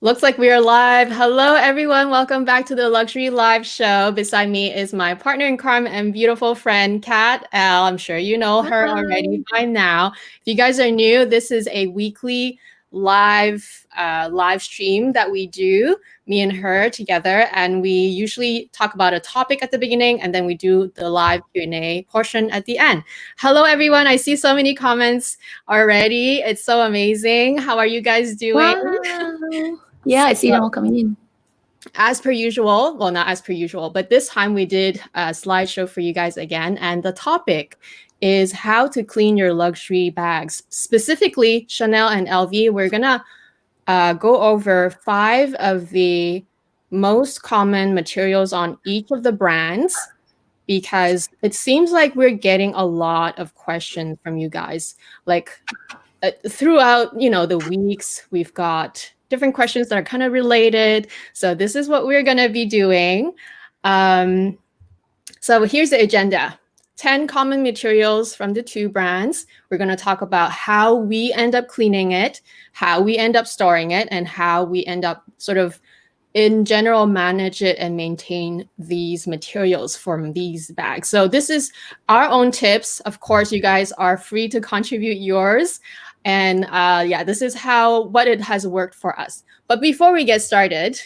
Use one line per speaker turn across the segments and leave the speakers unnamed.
Looks like we are live. Hello, everyone. Welcome back to the Luxury Live Show. Beside me is my partner in crime and beautiful friend, Kat L. I'm sure you know her already by now. If you guys are new, this is a weekly live stream that we do, me and her together, and we usually talk about a topic at the beginning, and then we do the live Q&A portion at the end. Hello, everyone. I see so many comments already. It's so amazing. How are you guys doing?
Wow. Yeah, I see them all coming in.
As per usual, well, not as per usual, but this time we did a slideshow for you guys again. And the topic is how to clean your luxury bags. Specifically, Chanel and LV, we're going to go over 5 of the most common materials on each of the brands, because it seems like we're getting a lot of questions from you guys. Like throughout, the weeks, we've got different questions that are kind of related. So this is what we're going to be doing. So here's the agenda. 10 common materials from the 2 brands. We're going to talk about how we end up cleaning it, how we end up storing it, and how we end up sort of in general manage it and maintain these materials from these bags. So this is our own tips. Of course, you guys are free to contribute yours. And yeah, this is what it has worked for us. But before we get started,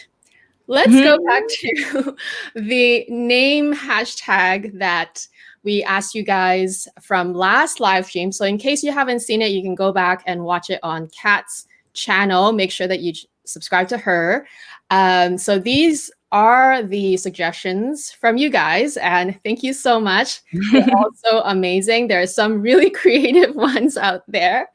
let's go back to the name hashtag that we asked you guys from last live stream. So in case you haven't seen it, you can go back and watch it on Kat's channel. Make sure that you subscribe to her. So these are the suggestions from you guys, and thank you so much. They're also amazing. There are some really creative ones out there,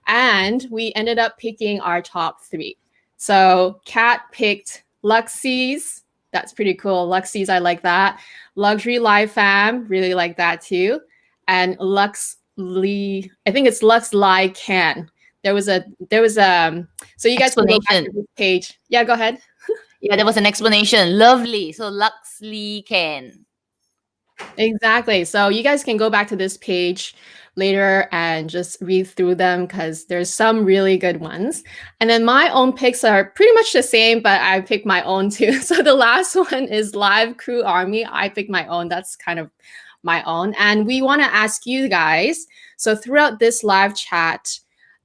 and we ended up picking our top 3. So Kat picked Luxie's. That's pretty cool. Luxie's, I like that. Luxury Live Fam, really like that too. And Luxly, I think it's Luxly Can. There was a so you guys can go back to this page. Yeah, go ahead.
Yeah, there was an explanation. Lovely. So Luxly Can.
Exactly. So you guys can go back to this page later and just read through them, because there's some really good ones. And then my own picks are pretty much the same, but I picked my own too. So the last one is Live Crew Army. I picked my own. That's kind of my own. And we want to ask you guys, so throughout this live chat,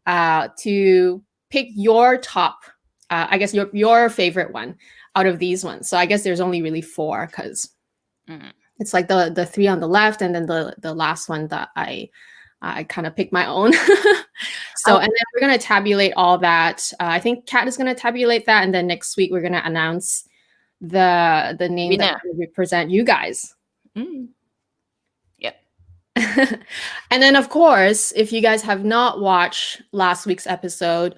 to pick your top, I guess your favorite one out of these ones. So I guess there's only really 4, because it's like the 3 on the left, and then the last one that I kind of picked my own. So and then we're gonna tabulate all that. I think Kat is gonna tabulate that, and then next week we're gonna announce the name that will represent you guys. And then, of course, if you guys have not watched last week's episode,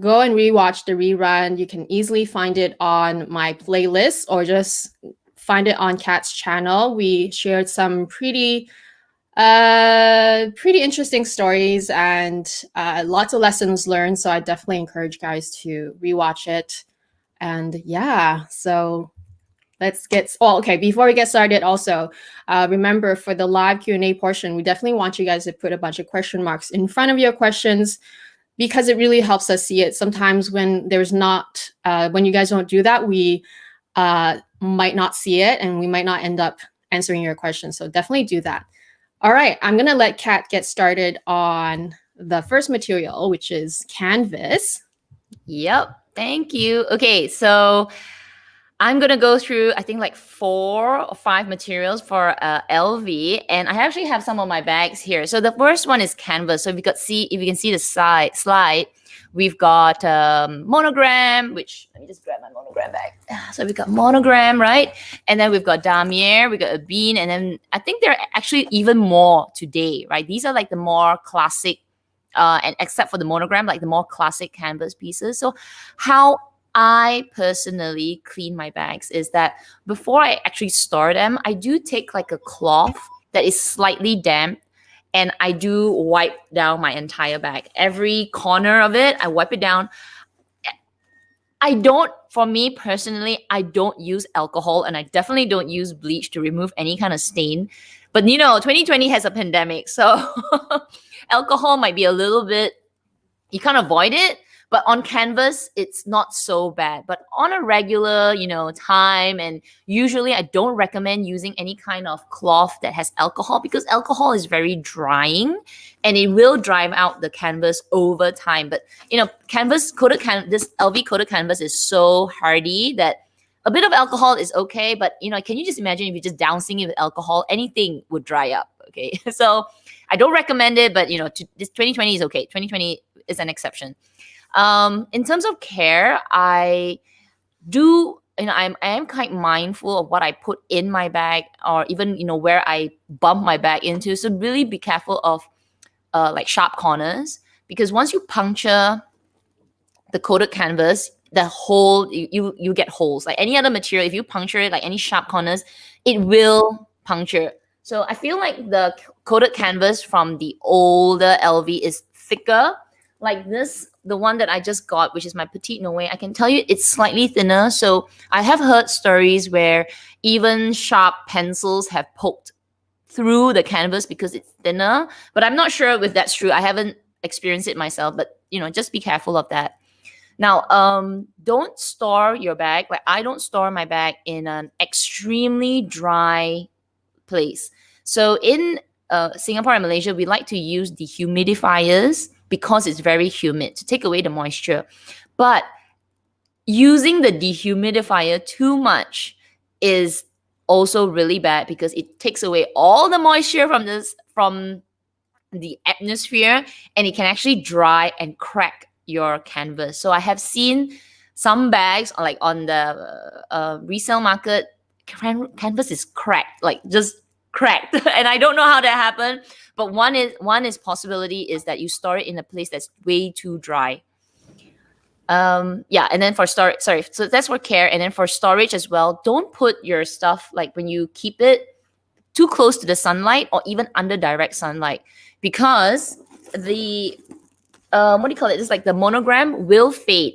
go and rewatch the rerun. You can easily find it on my playlist, or just find it on Kat's channel. We shared some pretty interesting stories and lots of lessons learned. So I definitely encourage guys to rewatch it. And yeah, so let's get, okay, before we get started, also, remember for the live Q&A portion, we definitely want you guys to put a bunch of question marks in front of your questions, because it really helps us see it. Sometimes when there's not, when you guys don't do that, we might not see it, and we might not end up answering your questions. So definitely do that. All right, I'm gonna let Kat get started on the first material, which is canvas.
Yep, thank you. Okay, so I'm going to go through, I think, like 4 or 5 materials for LV. And I actually have some of my bags here. So the first one is canvas. So if you can see the slide, we've got monogram, which, let me just grab my monogram bag. So we've got monogram, right? And then we've got damier, we've got a bean. And then I think there are actually even more today, right? These are like the more classic, and except for the monogram, like the more classic canvas pieces. So how I personally clean my bags is that before I actually store them, I do take like a cloth that is slightly damp, and I do wipe down my entire bag. Every corner of it, I wipe it down. For me personally, I don't use alcohol, and I definitely don't use bleach to remove any kind of stain. But 2020 has a pandemic, so alcohol might be a little bit, you can't avoid it. But on canvas, it's not so bad. But on a regular, time, and usually I don't recommend using any kind of cloth that has alcohol, because alcohol is very drying and it will dry out the canvas over time. But this LV coated canvas is so hardy that a bit of alcohol is okay. But can you just imagine if you just dousing it with alcohol, anything would dry up. Okay, so I don't recommend it, but this 2020 is okay. 2020 is an exception. In terms of care, I am quite mindful of what I put in my bag, or even where I bump my bag into. So really be careful of like sharp corners, because once you puncture the coated canvas, the hole you get holes. Like any other material, if you puncture it, like any sharp corners, it will puncture. So I feel like the coated canvas from the older LV is thicker. Like this, the one that I just got, which is my Petite Noe, I can tell you it's slightly thinner. So I have heard stories where even sharp pencils have poked through the canvas because it's thinner. But I'm not sure if that's true. I haven't experienced it myself, but just be careful of that. Now, don't store your bag. Like I don't store my bag in an extremely dry place. So in Singapore and Malaysia, we like to use dehumidifiers because it's very humid to take away the moisture. But using the dehumidifier too much is also really bad, because it takes away all the moisture from the atmosphere, and it can actually dry and crack your canvas. So I have seen some bags like on the resale market, canvas is cracked, like just cracked. And I don't know how that happened, but one possibility is that you store it in a place that's way too dry. And then for storage, so that's for care. And then for storage as well, don't put your stuff, like when you keep it, too close to the sunlight or even under direct sunlight, because the it's like the monogram will fade.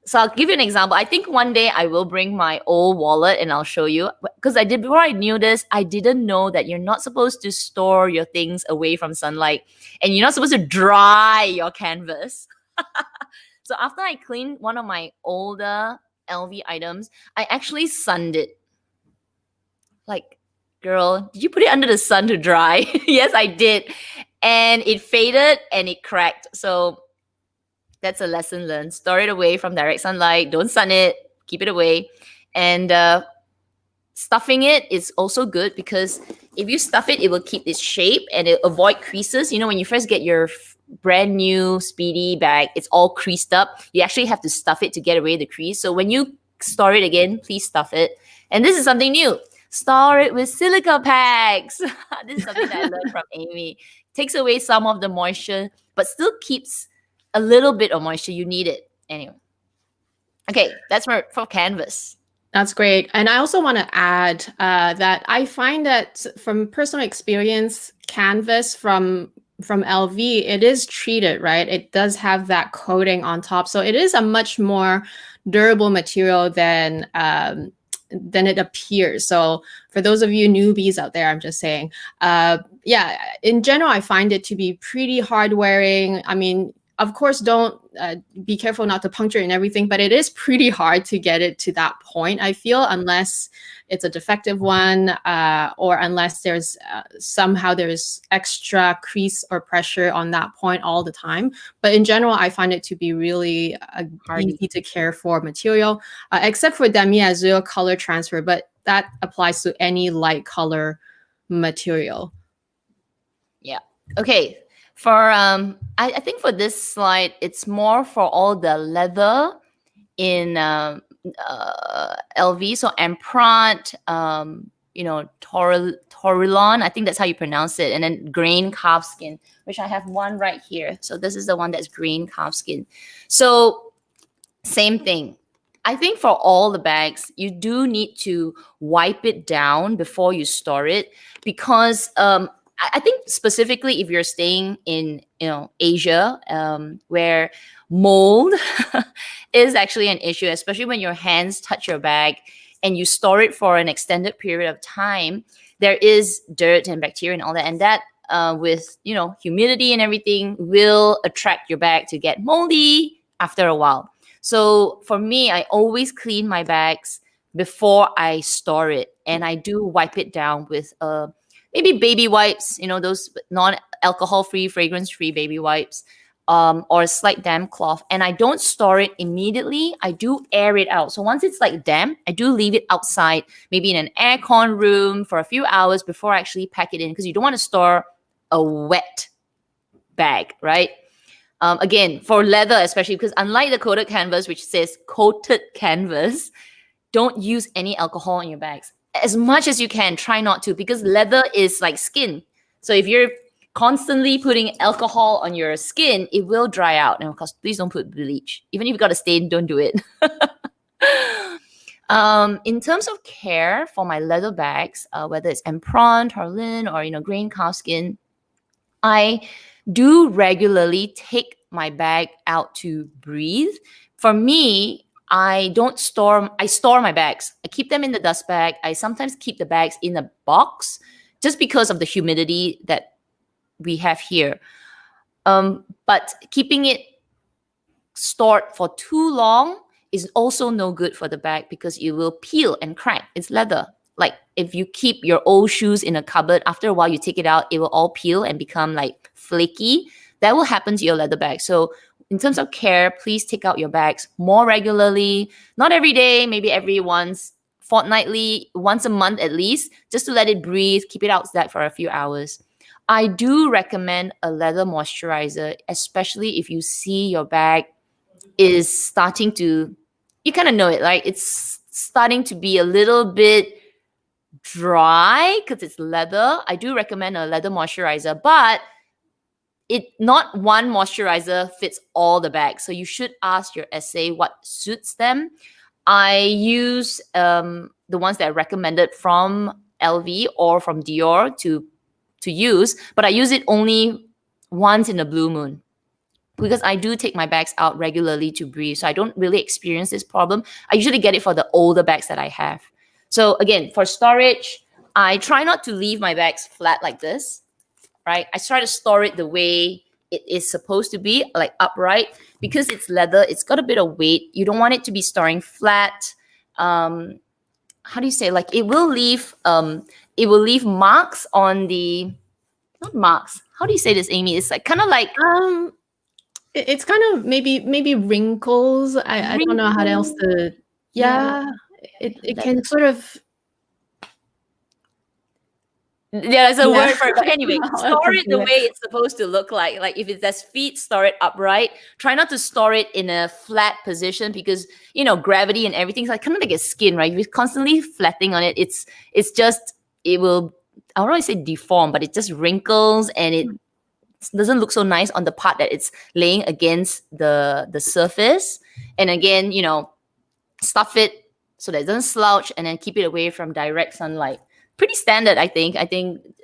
So I'll give you an example. I think one day I will bring my old wallet and I'll show you, because before I knew this, I didn't know that you're not supposed to store your things away from sunlight, and you're not supposed to dry your canvas. So after I cleaned one of my older LV items, I actually sunned it. Like, girl, did you put it under the sun to dry? Yes, I did. And it faded and it cracked. So that's a lesson learned. Store it away from direct sunlight. Don't sun it. Keep it away. And stuffing it is also good, because if you stuff it, it will keep its shape and it'll avoid creases. When you first get your brand new Speedy bag, it's all creased up. You actually have to stuff it to get away the crease. So when you store it again, please stuff it. And this is something new. Store it with silica packs. This is something that I learned from Amy. Takes away some of the moisture, but still keeps a little bit of moisture. You need it. Anyway. Okay, that's for canvas.
That's great. And I also want to add that I find that from personal experience, canvas from LV, it is treated, right? It does have that coating on top. So it is a much more durable material than it appears. So for those of you newbies out there, I'm just saying, in general, I find it to be pretty hard wearing. I mean, of course, don't be careful not to puncture and everything, but it is pretty hard to get it to that point, I feel, unless it's a defective one or unless there's somehow there's extra crease or pressure on that point all the time. But in general, I find it to be really easy to care for material, except for demi-azur color transfer, but that applies to any light color material.
Yeah. Okay. For I think for this slide, it's more for all the leather in LV. So Empreinte, Torillon, I think that's how you pronounce it. And then grain calfskin, which I have one right here. So this is the one that's grain calfskin. So same thing. I think for all the bags, you do need to wipe it down before you store it, because I think specifically if you're staying in Asia, where mold is actually an issue, especially when your hands touch your bag and you store it for an extended period of time, there is dirt and bacteria and all that, and that with humidity and everything will attract your bag to get moldy after a while. So for me, I always clean my bags before I store it, and I do wipe it down with maybe baby wipes, those non-alcohol free, fragrance free baby wipes, or a slight damp cloth. And I don't store it immediately. I do air it out. So once it's like damp, I do leave it outside, maybe in an aircon room for a few hours before I actually pack it in, because you don't want to store a wet bag, right? Again, for leather especially, because unlike the coated canvas, which says coated canvas, don't use any alcohol in your bags. As much as you can, try not to, because leather is like skin. So if you're constantly putting alcohol on your skin, it will dry out. And of course, please don't put bleach. Even if you've got a stain, don't do it. In terms of care for my leather bags, whether it's Empron, Harlin, or grain calfskin, I do regularly take my bag out to breathe. For me, I store my bags. I keep them in the dust bag. I sometimes keep the bags in a box just because of the humidity that we have here. But keeping it stored for too long is also no good for the bag, because it will peel and crack. It's leather. Like if you keep your old shoes in a cupboard, after a while you take it out, it will all peel and become like flaky. That will happen to your leather bag. So in terms of care, please take out your bags more regularly. Not every day, maybe every fortnightly, once a month at least, just to let it breathe, keep it outside for a few hours. I do recommend a leather moisturizer, especially if you see your bag is starting to, you kind of know it, right? It's starting to be a little bit dry because it's leather. I do recommend a leather moisturizer, but not one moisturizer fits all the bags. So you should ask your SA what suits them. I use the ones that are recommended from LV or from Dior to use, but I use it only once in a blue moon, because I do take my bags out regularly to breathe. So I don't really experience this problem. I usually get it for the older bags that I have. So again, for storage, I try not to leave my bags flat like this, right? I try to store it the way it is supposed to be, like upright, because it's leather. It's got a bit of weight. You don't want it to be storing flat. How do you say? Like it will leave marks on the, not marks. How do you say this, Amy? It's like kind of like
it's kind of maybe wrinkles. I don't know how else to. Yeah, it can sort of.
Yeah, there's a word for it. But anyway, store it the way it's supposed to look like. Like if it has feet, store it upright. Try not to store it in a flat position, because gravity and everything's like kind of like a skin, right? If you're constantly flattening on it, it will, I don't want to say deform, but it just wrinkles and it doesn't look so nice on the part that it's laying against the surface. And again, stuff it so that it doesn't slouch, and then keep it away from direct sunlight. Pretty standard, I think.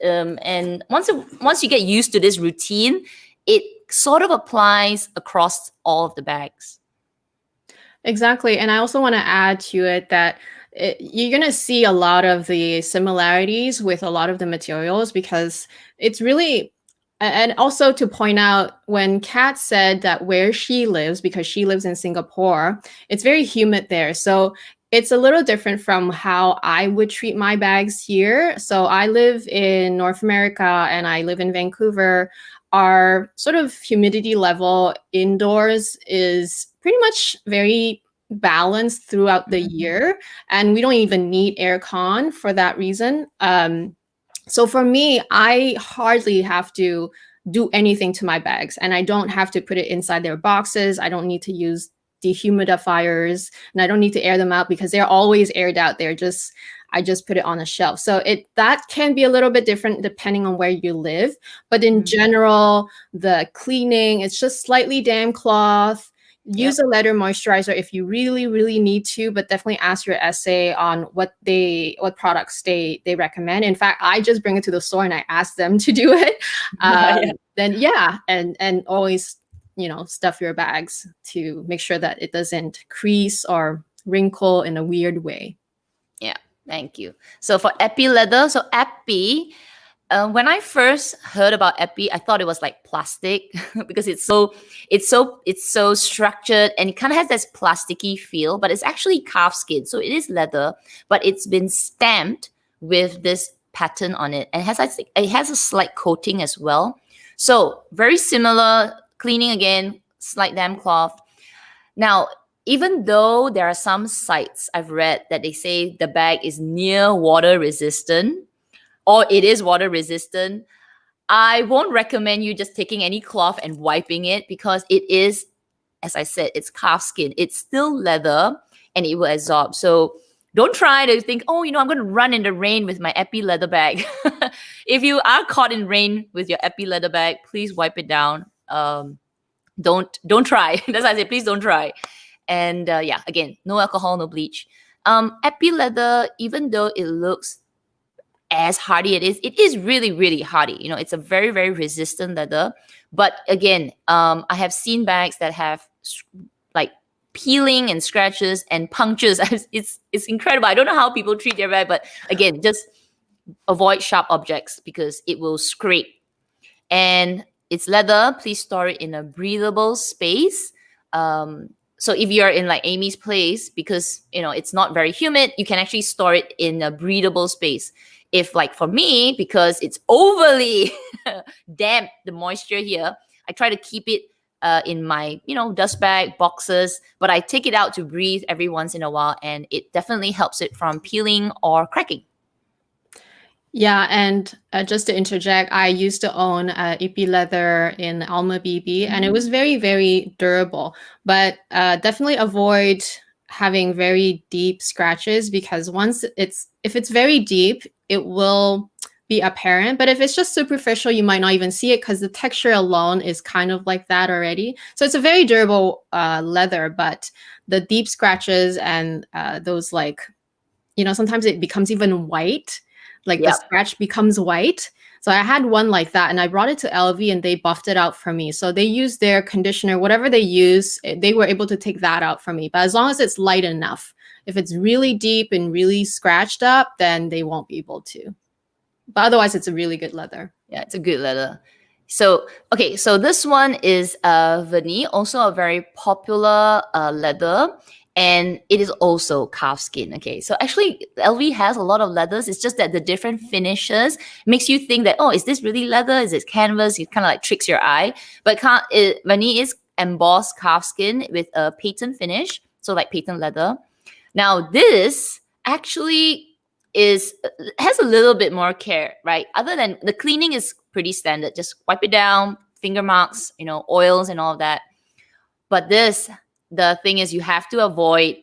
And once you get used to this routine, it sort of applies across all of the bags.
Exactly. And I also want to add to it that you're going to see a lot of the similarities with a lot of the materials, because it's really, and also to point out, when Kat said that where she lives, because she lives in Singapore, it's very humid there. So it's a little different from how I would treat my bags here. So I live in North America and I live in Vancouver. Our sort of humidity level indoors is pretty much very balanced throughout the year, and we don't even need aircon for that reason. So for me, I hardly have to do anything to my bags, and I don't have to put it inside their boxes. I don't need to use dehumidifiers, and I don't need to air them out because they're always aired out. I just put it on a shelf. So that can be a little bit different depending on where you live. But in general, the cleaning, it's just slightly damp cloth. Use a leather moisturizer if you really, really need to, but definitely ask your SA on what products they recommend. In fact, I just bring it to the store and I ask them to do it. And always stuff your bags to make sure that it doesn't crease or wrinkle in a weird way.
Yeah, thank you. So for Epi leather, so Epi When I first heard about Epi, I thought it was like plastic because it's so structured and it kind of has this plasticky feel, but it's actually calf skin. So it is leather, but it's been stamped with this pattern on it, and it has a slight coating as well. So very similar. Cleaning again, slight damp cloth. Now, even though there are some sites I've read that they say the bag is near water resistant, or it is water resistant, I won't recommend you just taking any cloth and wiping it, because it is, as I said, it's calf skin. It's still leather and it will absorb. So don't try to think, oh, I'm going to run in the rain with my Epi leather bag. If you are caught in rain with your Epi leather bag, please wipe it down. Don't try. That's why I say, please don't try. And yeah, again, no alcohol, no bleach. Epi leather, even though it looks as hardy it is really, really hardy. It's a very, very resistant leather. But again, I have seen bags that have like peeling and scratches and punctures. It's incredible. I don't know how people treat their bag, but again, just avoid sharp objects because it will scrape. And it's leather. Please store it in a breathable space. So if you're in like Amy's place, because it's not very humid, you can actually store it in a breathable space. If like for me, because it's overly damp, the moisture here, I try to keep it in my dust bag, boxes, but I take it out to breathe every once in a while, and it definitely helps it from peeling or cracking.
Yeah, and just to interject, I used to own Epi leather in Alma BB, and it was very, very durable. But definitely avoid having very deep scratches, because if it's very deep, it will be apparent. But if it's just superficial, you might not even see it because the texture alone is kind of like that already. So it's a very durable leather, but the deep scratches and those sometimes it becomes even white. Like the scratch becomes white. So I had one like that, and I brought it to LV and they buffed it out for me. So they used their conditioner, whatever they use, they were able to take that out for me. But as long as it's light enough, if it's really deep and really scratched up, then they won't be able to. But otherwise, it's a really good leather.
Yeah, it's a good leather. So, okay, so this one is Vernis, also a very popular leather. And it is also calf skin. Okay, so actually LV has a lot of leathers. It's just that the different finishes makes you think that, oh, is this really leather? Is it canvas? It kind of like tricks your eye. But Vernis is embossed calf skin with a patent finish, so like patent leather. Now this actually has a little bit more care, right? Other than the cleaning is pretty standard. Just wipe it down, finger marks, oils and all of that. But the thing is, you have to avoid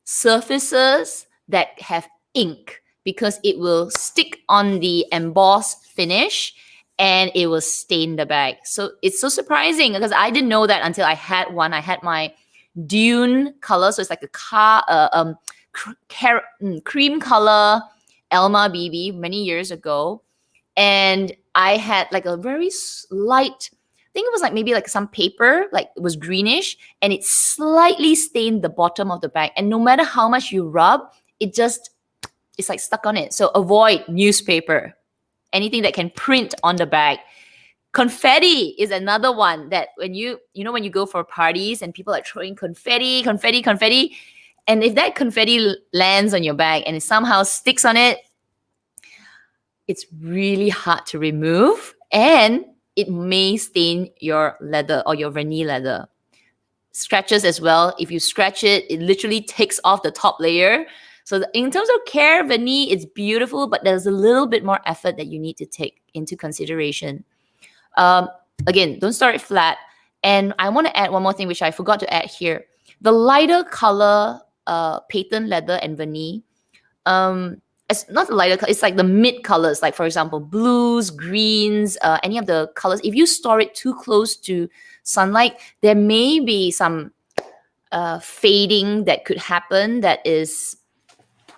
surfaces that have ink, because it will stick on the embossed finish and it will stain the bag. So it's so surprising, because I didn't know that until I had one. I had my Dune color, so it's like a cream color Alma BB many years ago, and I had like a very light, I think it was like maybe like some paper, like it was greenish, and it slightly stained the bottom of the bag. And no matter how much you rub, it's like stuck on it. So avoid newspaper, anything that can print on the bag. Confetti is another one that when you go for parties and people are throwing confetti, and if that confetti lands on your bag and it somehow sticks on it, it's really hard to remove, and it may stain your leather or your Vernis leather. Scratches as well. If you scratch it, it literally takes off the top layer. So in terms of care, Vernis, it's beautiful, but there's a little bit more effort that you need to take into consideration. Again, don't store it flat. And I want to add one more thing, which I forgot to add here. The lighter color patent leather and Vernis, it's not the lighter color, it's like the mid colors, like for example, blues, greens, any of the colors. If you store it too close to sunlight, there may be some fading that could happen that is,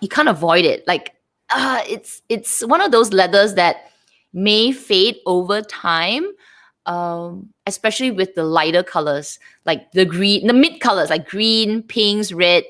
you can't avoid it. Like it's one of those leathers that may fade over time, especially with the lighter colors, like the mid colors, like green, pinks, red.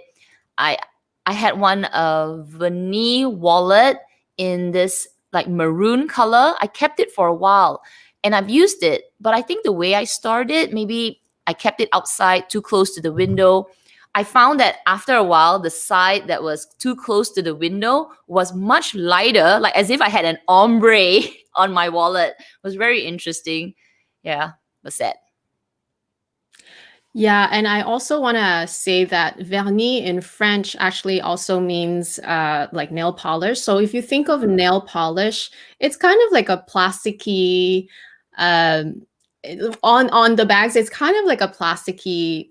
I had one Vernis wallet in this like maroon color. I kept it for a while and I've used it, but I think the way I stored it, maybe I kept it outside too close to the window. I found that after a while, the side that was too close to the window was much lighter, like as if I had an ombre on my wallet. It was very interesting. Yeah, was sad.
Yeah, and I also want to say that vernis in French actually also means like nail polish. So if you think of nail polish, it's kind of like a plasticky um, on the bags. It's kind of like a plasticky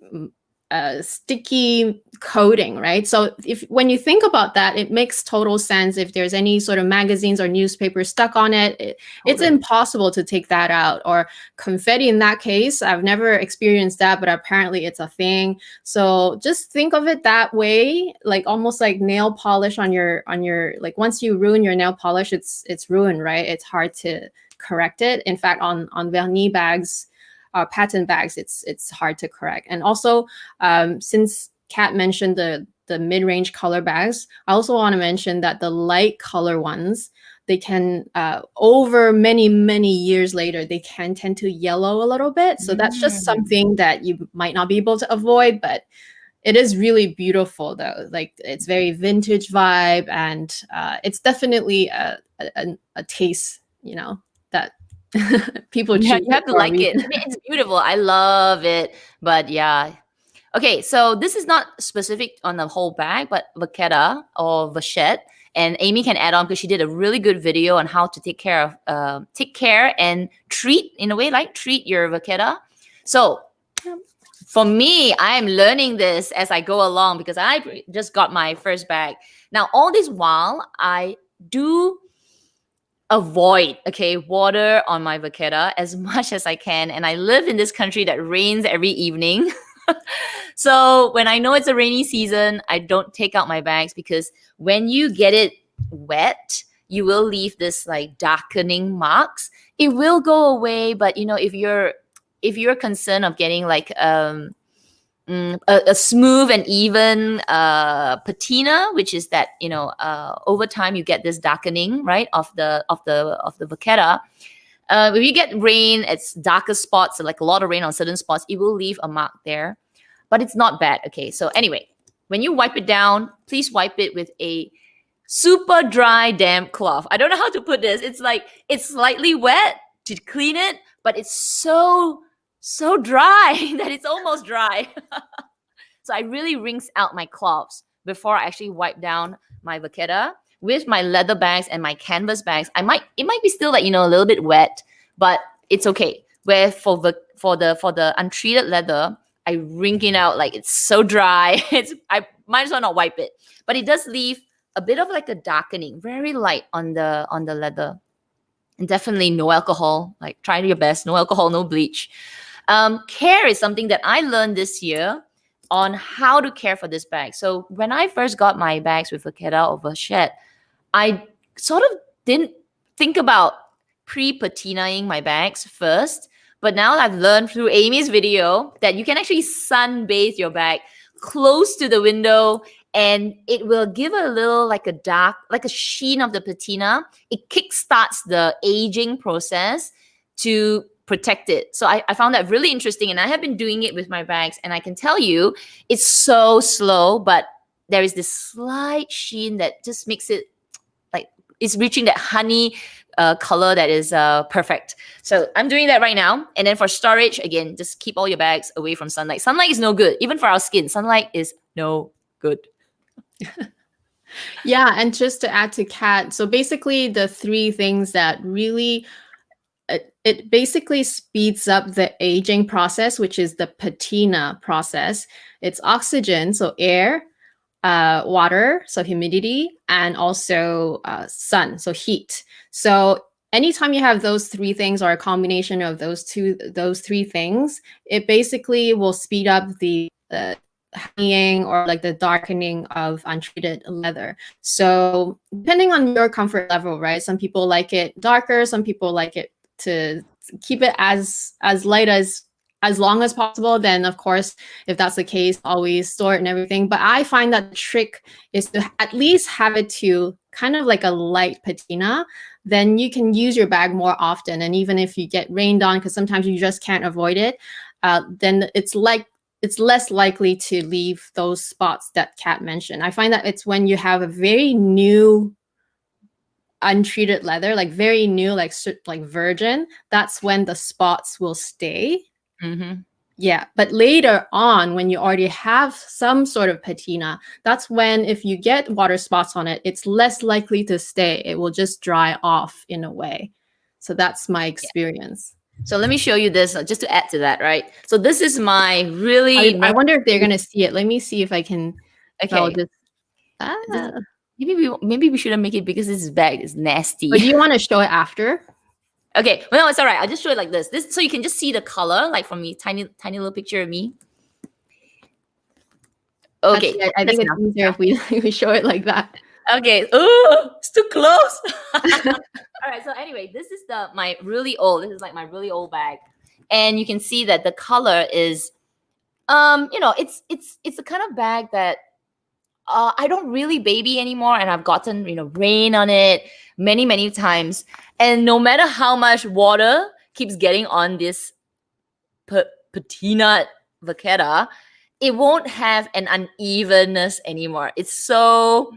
sticky coating, right? So if when you think about that, it makes total sense. If there's any sort of magazines or newspapers stuck on it, it's impossible to take that out. Or confetti in that case, I've never experienced that, but apparently it's a thing. So just think of it that way, like almost like nail polish on your like once you ruin your nail polish, it's ruined, right? It's hard to correct it. In fact, on vernis bags, patent bags, it's hard to correct. And also, since Kat mentioned the mid-range color bags, I also want to mention that the light color ones, they can over many years later, they can tend to yellow a little bit. So that's just something that you might not be able to avoid, but it is really beautiful though. Like it's very vintage vibe, and it's definitely a taste, you know, that people choose.
You have to like it. I mean, it's beautiful. I love it. But yeah. Okay, so this is not specific on the whole bag, but vachetta or vachette. And Amy can add on because she did a really good video on how to take care and treat, in a way, like treat your vachetta. So for me, I'm learning this as I go along because I just got my first bag. Now, all this while, I do avoid water on my vachetta as much as I can, and I live in this country that rains every evening. So when I know it's a rainy season, I don't take out my bags because when you get it wet, you will leave this like darkening marks. It will go away, but you know, if you're concerned of getting like a smooth and even patina, which is that, you know, over time you get this darkening, right, of the vachetta. If you get rain, it's darker spots, like a lot of rain on certain spots, it will leave a mark there, but it's not bad. Okay, so anyway, when you wipe it down, please wipe it with a super dry, damp cloth. I don't know how to put this. It's like it's slightly wet to clean it, but it's so dry that it's almost dry. So I really rinse out my cloths before I actually wipe down my vachetta. With my leather bags and my canvas bags, it might be still like, you know, a little bit wet, but it's okay. Where for the untreated leather, I wring it out like it's so dry. I might as well not wipe it, but it does leave a bit of like a darkening, very light on the leather. And definitely no alcohol. Like try your best, no alcohol, no bleach. Care is something that I learned this year on how to care for this bag. So when I first got my bags with vachetta or vachette, I sort of didn't think about pre-patinaing my bags first. But now I've learned through Amy's video that you can actually sunbathe your bag close to the window, and it will give a little like a dark, like a sheen of the patina. It kickstarts the aging process to protect it. So I found that really interesting, and I have been doing it with my bags, and I can tell you it's so slow, but there is this slight sheen that just makes it like it's reaching that honey color that is perfect. So I'm doing that right now. And then for storage, again, just keep all your bags away from sunlight. Sunlight is no good. Even for our skin, sunlight is no good.
Yeah, and just to add to Kat, so basically the three things that really it basically speeds up the aging process, which is the patina process. It's oxygen, so air, water, so humidity, and also sun, so heat. So anytime you have those three things or a combination of those three things, it basically will speed up the honeying or like the darkening of untreated leather. So depending on your comfort level, right? Some people like it darker, some people like it to keep it as light as as long as possible, then of course, if that's the case, always store it and everything. But I find that the trick is to at least have it to kind of like a light patina. Then you can use your bag more often. And even if you get rained on, because sometimes you just can't avoid it, then it's less likely to leave those spots that Kat mentioned. I find that it's when you have a very new untreated leather, like very new, like virgin, that's when the spots will stay.
Mm-hmm.
Yeah, but later on, when you already have some sort of patina, that's when if you get water spots on it, it's less likely to stay. It will just dry off in a way. So that's my experience.
So let me show you this just to add to that, right? So this is my really.
I wonder if they're gonna see it. Let me see if I can.
Okay. Maybe we shouldn't make it because this bag is nasty.
But do you want to show it after?
Okay, well, no, it's all right. I'll just show it like this. So you can just see the color, like from me, tiny little picture of me. Okay,
actually, I think it's easier if we show it like that.
Okay. Oh, it's too close. All right. So anyway, this is my really old. This is like my really old bag, and you can see that the color is, it's the kind of bag that I don't really baby anymore, and I've gotten rain on it many times, and no matter how much water keeps getting on this patina vaqueta, it won't have an unevenness anymore. It's so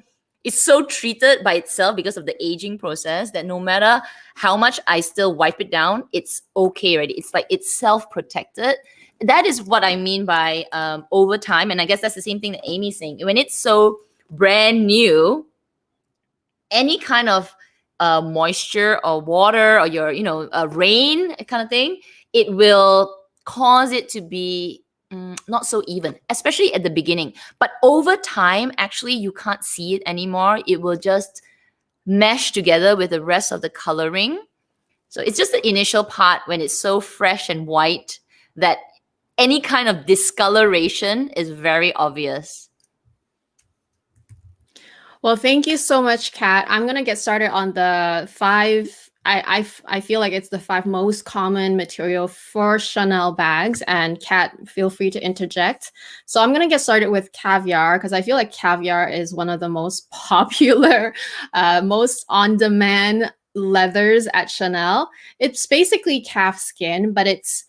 treated by itself because of the aging process that no matter how much I still wipe it down, it's okay already. It's like it's self-protected. That is what I mean by over time. And I guess that's the same thing that Amy's saying. When it's so brand new, any kind of moisture or water or your, rain kind of thing, it will cause it to be not so even, especially at the beginning. But over time, actually, you can't see it anymore. It will just mesh together with the rest of the coloring. So it's just the initial part when it's so fresh and white that any kind of discoloration is very obvious.
Well, thank you so much, Kat. I'm going to get started on the 5. I feel like it's the 5 most common material for Chanel bags. And Kat, feel free to interject. So I'm going to get started with caviar because I feel like caviar is one of the most popular, most on-demand leathers at Chanel. It's basically calf skin, but it's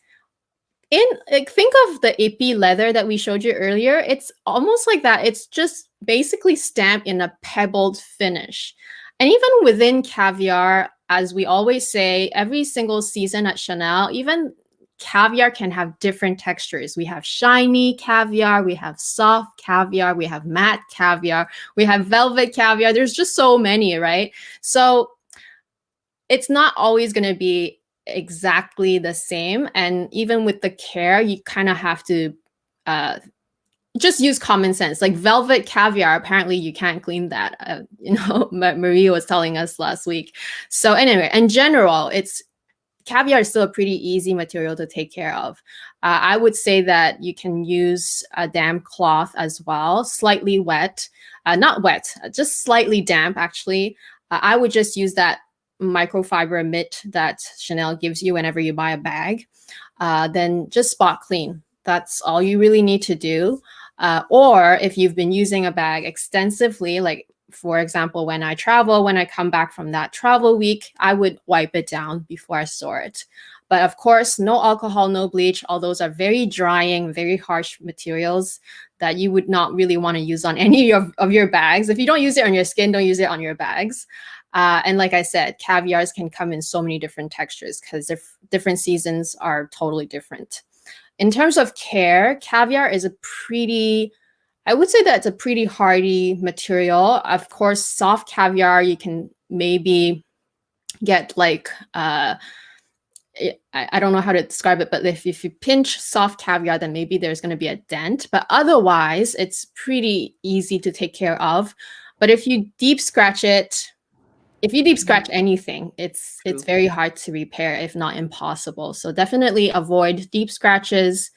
think of the Epi leather that we showed you earlier. It's almost like that. It's just basically stamped in a pebbled finish. And even within caviar, as we always say, every single season at Chanel, even caviar can have different textures. We have shiny caviar, we have soft caviar, we have matte caviar, we have velvet caviar. There's just so many, right? So it's not always going to be exactly the same. And even with the care, you kind of have to just use common sense. Like velvet caviar, apparently you can't clean that. Maria was telling us last week. So anyway, in general, caviar is still a pretty easy material to take care of. I would say that you can use a damp cloth as well, slightly wet, not wet, just slightly damp actually. I would just use that microfiber mitt that Chanel gives you whenever you buy a bag. Then just spot clean. That's all you really need to do. Or if you've been using a bag extensively, like for example, when I travel, when I come back from that travel week, I would wipe it down before I store it. But of course, no alcohol, no bleach. All those are very drying, very harsh materials that you would not really want to use on any of your bags. If you don't use it on your skin, don't use it on your bags. And like I said, caviars can come in so many different textures because different seasons are totally different. In terms of care, caviar is I would say that it's a pretty hardy material. Of course, soft caviar, you can maybe get like, I don't know how to describe it, but if you pinch soft caviar, then maybe there's going to be a dent. But otherwise, it's pretty easy to take care of. But if you deep scratch anything, it's very hard to repair, if not impossible. So definitely avoid deep scratches.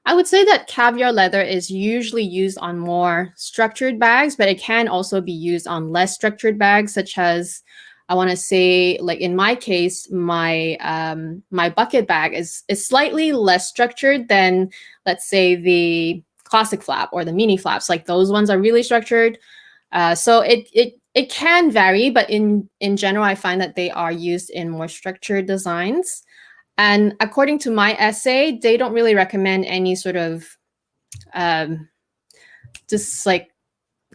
I would say that caviar leather is usually used on more structured bags, but it can also be used on less structured bags, such as I want to say, like in my case, my my bucket bag is slightly less structured than, let's say, the classic flap or the mini flaps. Like those ones are really structured. So it can vary, but in general, I find that they are used in more structured designs. And according to my essay, they don't really recommend any sort of just like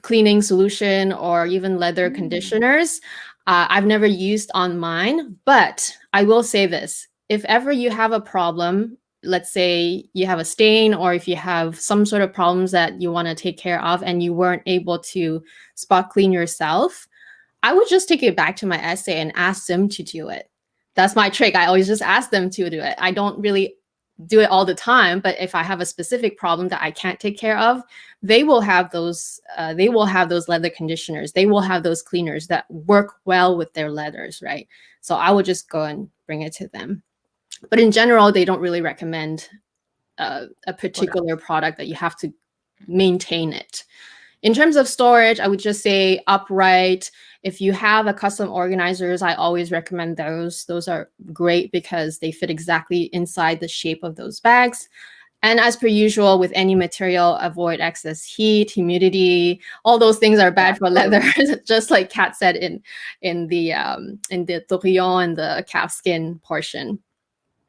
cleaning solution or even leather conditioners. I've never used on mine, but I will say this. If ever you have a problem, let's say you have a stain, or if you have some sort of problems that you want to take care of and you weren't able to spot clean yourself, I would just take it back to my essay and ask them to do it. That's my trick. I always just ask them to do it. I don't really do it all the time, but if I have a specific problem that I can't take care of, they will have those leather conditioners. They will have those cleaners that work well with their leathers, right? So I will just go and bring it to them. But in general, they don't really recommend a particular product that you have to maintain it. In terms of storage, I would just say upright. If you have a custom organizers, I always recommend those. Those are great because they fit exactly inside the shape of those bags. And as per usual, with any material, avoid excess heat, humidity. All those things are bad for leather, just like Kat said in the tourbillon and the calfskin portion.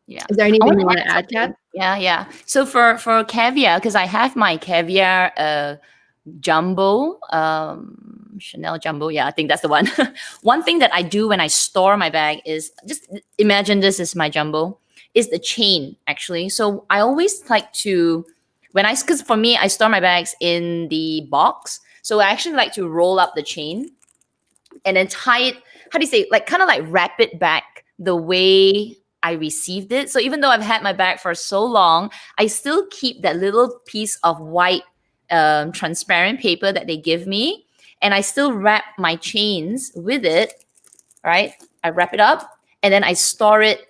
Yeah.
Is there anything you want to add, Kat?
Yeah. So for caviar, because I have my caviar jumbo, Chanel jumbo. Yeah, I think that's the one. One thing that I do when I store my bag is just imagine this is my jumbo. Is the chain actually. So I always like to, because for me, I store my bags in the box. So I actually like to roll up the chain and then tie it, how do you say, like kind of like wrap it back the way I received it. So even though I've had my bag for so long, I still keep that little piece of white transparent paper that they give me. And I still wrap my chains with it, right? I wrap it up and then I store it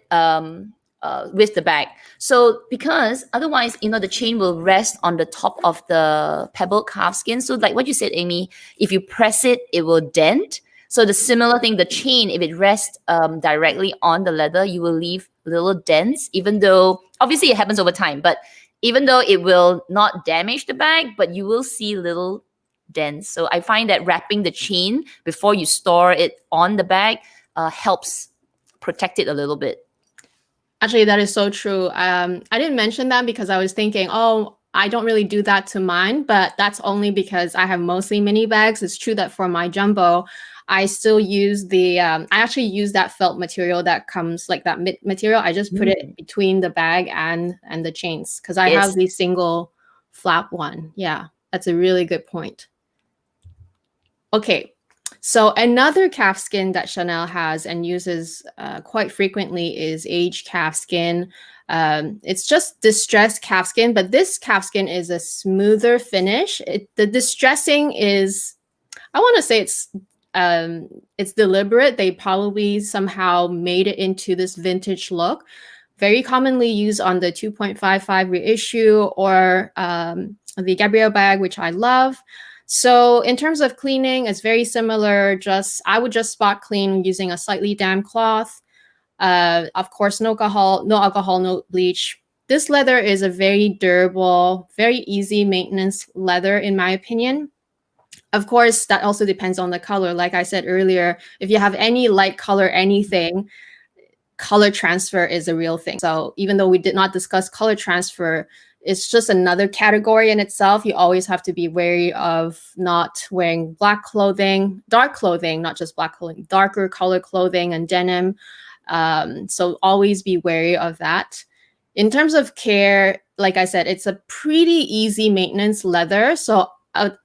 with the bag. So because otherwise, the chain will rest on the top of the pebbled calfskin. So like what you said, Amy, if you press it, it will dent. So the similar thing, the chain, if it rests directly on the leather, you will leave little dents, even though obviously it happens over time, but even though it will not damage the bag, but you will see little dents. So I find that wrapping the chain before you store it on the bag helps protect it a little bit.
Actually, that is so true. I didn't mention that because I was thinking, oh, I don't really do that to mine, but that's only because I have mostly mini bags. It's true that for my jumbo, I still use I actually use that felt material that comes like that material. I just put it between the bag and the chains because I have the single flap one. Yeah, that's a really good point. Okay. So another calfskin that Chanel has and uses quite frequently is aged calfskin. It's just distressed calfskin, but this calfskin is a smoother finish. The distressing is, I want to say it's deliberate. They probably somehow made it into this vintage look. Very commonly used on the 2.55 reissue or the Gabrielle bag, which I love. So in terms of cleaning, it's very similar. I would just spot clean using a slightly damp cloth. Of course, no alcohol, no bleach. This leather is a very durable, very easy maintenance leather, in my opinion. Of course, that also depends on the color. Like I said earlier, if you have any light color, anything, color transfer is a real thing. So even though we did not discuss color transfer, it's just another category in itself. You always have to be wary of not wearing black clothing, dark clothing, not just black clothing, darker color clothing and denim. So always be wary of that. In terms of care, like I said, it's a pretty easy maintenance leather. So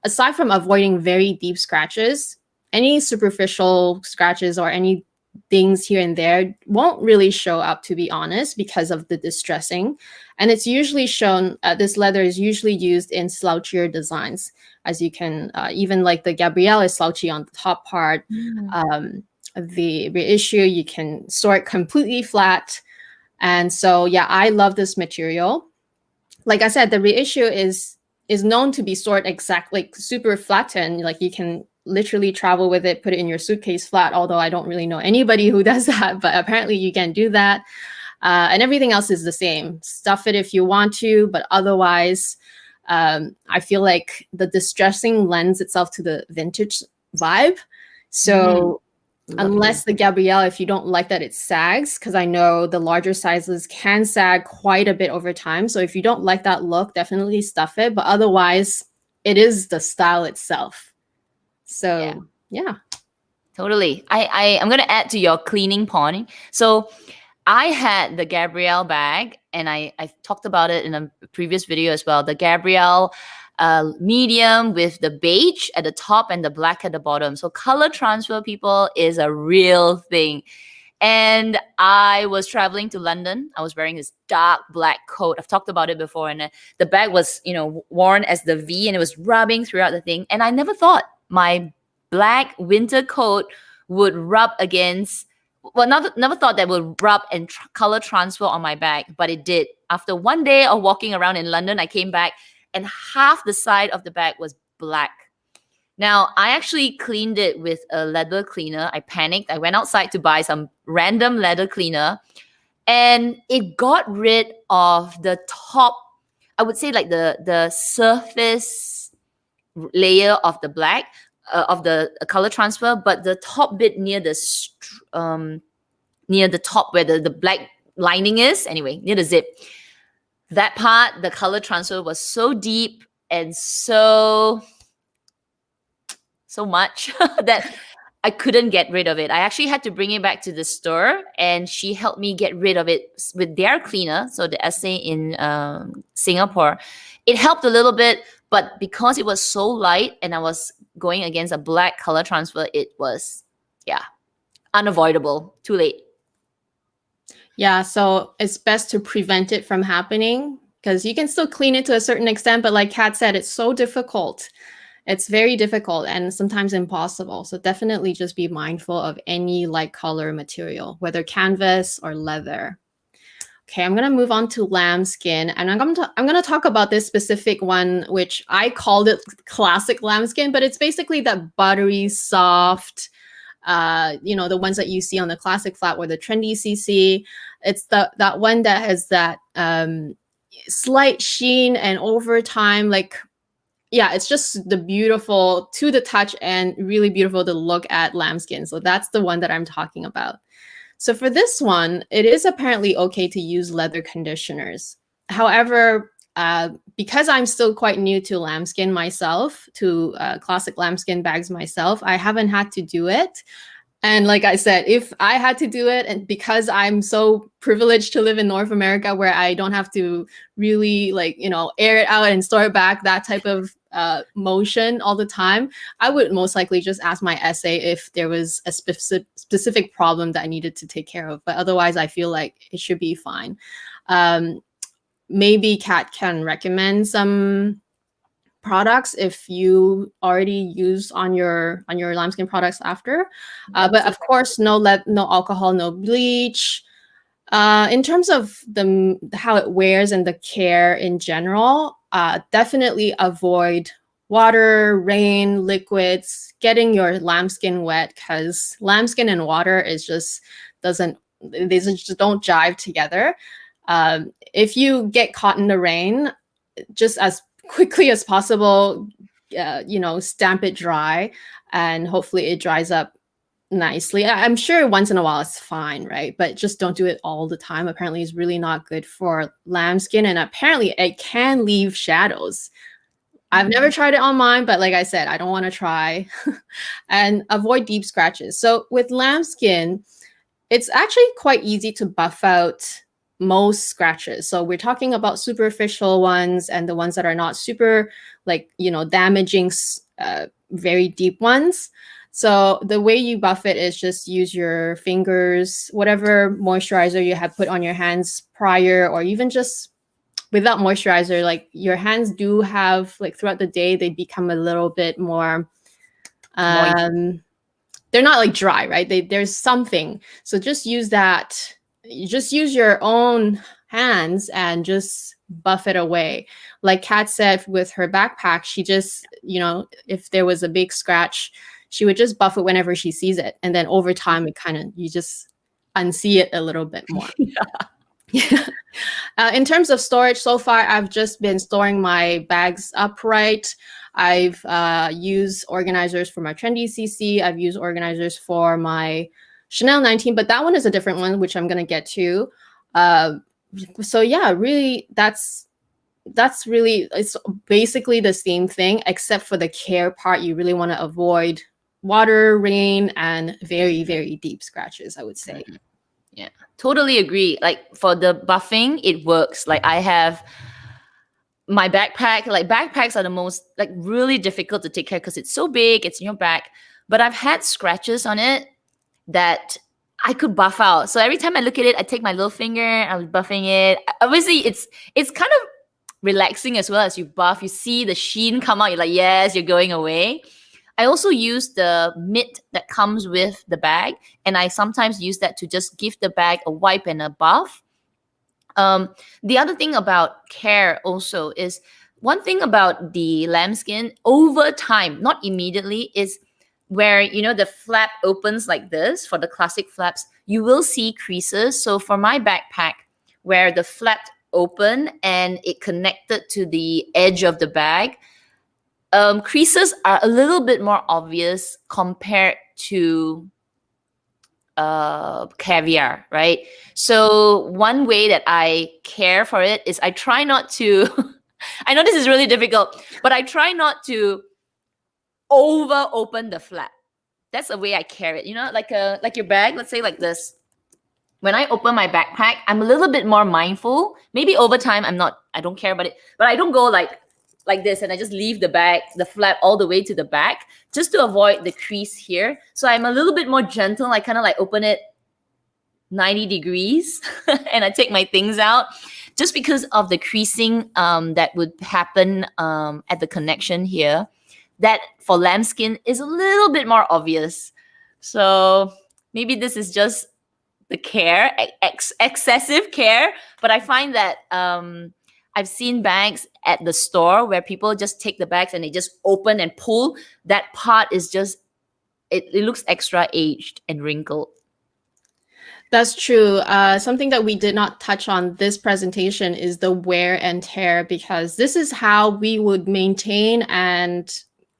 aside from avoiding very deep scratches, any superficial scratches or any things here and there won't really show up, to be honest, because of the distressing. And it's usually shown, this leather is usually used in slouchier designs. As you can, even like the Gabrielle is slouchy on the top part. The reissue, you can store it completely flat. And so, yeah, I love this material. Like I said, the reissue is known to be stored exactly like super flattened. Like you can literally travel with it, put it in your suitcase flat, although I don't really know anybody who does that, but apparently you can do that. And everything else is the same. Stuff it if you want to, but otherwise, I feel like the distressing lends itself to the vintage vibe. So unless the Gabrielle, if you don't like that it sags, because I know the larger sizes can sag quite a bit over time. So if you don't like that look, definitely stuff it. But otherwise, it is the style itself. So yeah.
Totally. I'm going to add to your cleaning point. So I had the Gabrielle bag, and I talked about it in a previous video as well. The Gabrielle medium with the beige at the top and the black at the bottom. So color transfer, people, is a real thing. And I was traveling to London. I was wearing this dark black coat. I've talked about it before. And the bag was, worn as the V, and it was rubbing throughout the thing. And I never thought my black winter coat would rub against, well, never thought that would rub and color transfer on my bag, but it did. After one day of walking around in London, I came back and half the side of the bag was black. Now, I actually cleaned it with a leather cleaner. I panicked. I went outside to buy some random leather cleaner, and it got rid of the top, I would say like the surface layer of the black, of the color transfer, but the top bit near the top where the black lining is, anyway, near the zip, that part, the color transfer was so deep and so much that I couldn't get rid of it. I actually had to bring it back to the store, and she helped me get rid of it with their cleaner. So the SA in Singapore, it helped a little bit, but because it was so light and I was going against a black color transfer, it was, unavoidable. Too late.
Yeah, so it's best to prevent it from happening, because you can still clean it to a certain extent, but like Kat said, it's so difficult. It's very difficult and sometimes impossible. So definitely just be mindful of any light color material, whether canvas or leather. Okay, I'm gonna move on to lambskin, and I'm gonna talk about this specific one, which I called it classic lambskin, but it's basically that buttery, soft, the ones that you see on the classic flat or the trendy CC. It's that one that has that slight sheen, and over time, it's just the beautiful to the touch and really beautiful to look at lambskin. So that's the one that I'm talking about. So for this one, it is apparently okay to use leather conditioners. However, because I'm still quite new to lambskin myself, to classic lambskin bags myself, I haven't had to do it. And like I said, if I had to do it, and because I'm so privileged to live in North America where I don't have to really air it out and store it back, that type of motion all the time, I would most likely just ask my SA if there was a specific problem that I needed to take care of. But otherwise, I feel like it should be fine. Maybe Kat can recommend some products if you already use on your lambskin products after. But of course, no alcohol, no bleach. In terms of how it wears and the care in general, definitely avoid water, rain, liquids, getting your lambskin wet, because lambskin and water is just they just don't jive together. If you get caught in the rain, just as quickly as possible, stamp it dry, and hopefully it dries up nicely. I'm sure once in a while it's fine, right? But just don't do it all the time. Apparently it's really not good for lambskin, and apparently it can leave shadows. I've never tried it on mine, but like I said, I don't want to try. And avoid deep scratches. So with lambskin, it's actually quite easy to buff out most scratches. So we're talking about superficial ones and the ones that are not super damaging, very deep ones. So the way you buff it is just use your fingers, whatever moisturizer you have put on your hands prior, or even just without moisturizer. Like your hands do have, throughout the day, they become a little bit more they're not dry, right? There's something. So just use that. You just use your own hands and just buff it away. Like Kat said with her backpack, she just, if there was a big scratch, she would just buff it whenever she sees it. And then over time, you just unsee it a little bit more. Yeah. In terms of storage, so far, I've just been storing my bags upright. I've used organizers for my trendy CC. I've used organizers for my Chanel 19, but that one is a different one, which I'm going to get to. So yeah, really, that's really, it's basically the same thing, except for the care part. You really want to avoid water, rain, and very, very deep scratches, I would say.
Yeah, totally agree. Like for the buffing, it works. Like I have my backpack, like backpacks are the most like really difficult to take care because it's so big, it's in your back. But I've had scratches on it that I could buff out. So every time I look at it, I take my little finger, I'm buffing it. Obviously, it's kind of relaxing as well as you buff. You see the sheen come out. You're like, yes, you're going away. I also use the mitt that comes with the bag, and I sometimes use that to just give the bag a wipe and a buff. The other thing about care also is one thing about the lambskin over time, not immediately, is where, you know, the flap opens like this for the classic flaps, you will see creases. So for my backpack, where the flap open and it connected to the edge of the bag, creases are a little bit more obvious compared to caviar, right? So one way that I care for it is I try not to, I know this is really difficult, but I try not to over open the flap. That's the way I carry it. You know, like your bag, let's say like this. When I open my backpack, I'm a little bit more mindful. Maybe over time, I don't care about it, but I don't go like this and I just leave the bag, the flap all the way to the back just to avoid the crease here. So I'm a little bit more gentle. I kind of like open it 90 degrees and I take my things out just because of the creasing that would happen at the connection here. That for lambskin is a little bit more obvious. So maybe this is just the care, excessive care, but I find that I've seen bags at the store where people just take the bags and they just open and pull. That part is just, it looks extra aged and wrinkled.
That's true. Something that we did not touch on this presentation is the wear and tear, because this is how we would maintain and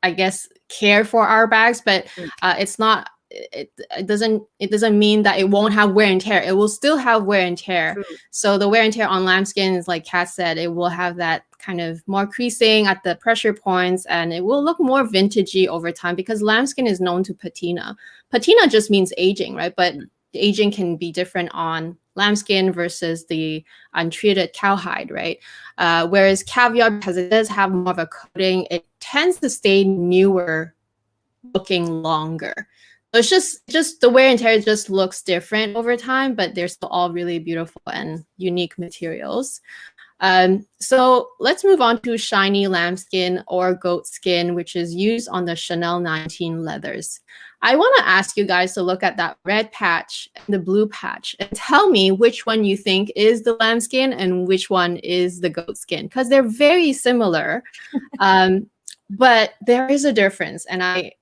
I guess care for our bags, but it's not. It doesn't mean that it won't have wear and tear. It will still have wear and tear. True. So the wear and tear on lambskin is like Kat said, it will have that kind of more creasing at the pressure points, and it will look more vintagey over time because lambskin is known to patina. Patina just means aging, right? But aging can be different on lambskin versus the untreated cowhide, right? Whereas caviar, because it does have more of a coating, it tends to stay newer looking longer. So it's just the wear and tear just looks different over time, but they're still all really beautiful and unique materials. So let's move on to shiny lambskin or goat skin, which is used on the Chanel 19 leathers. I want to ask you guys to look at that red patch and the blue patch and tell me which one you think is the lambskin and which one is the goat skin, because they're very similar, but there is a difference, and I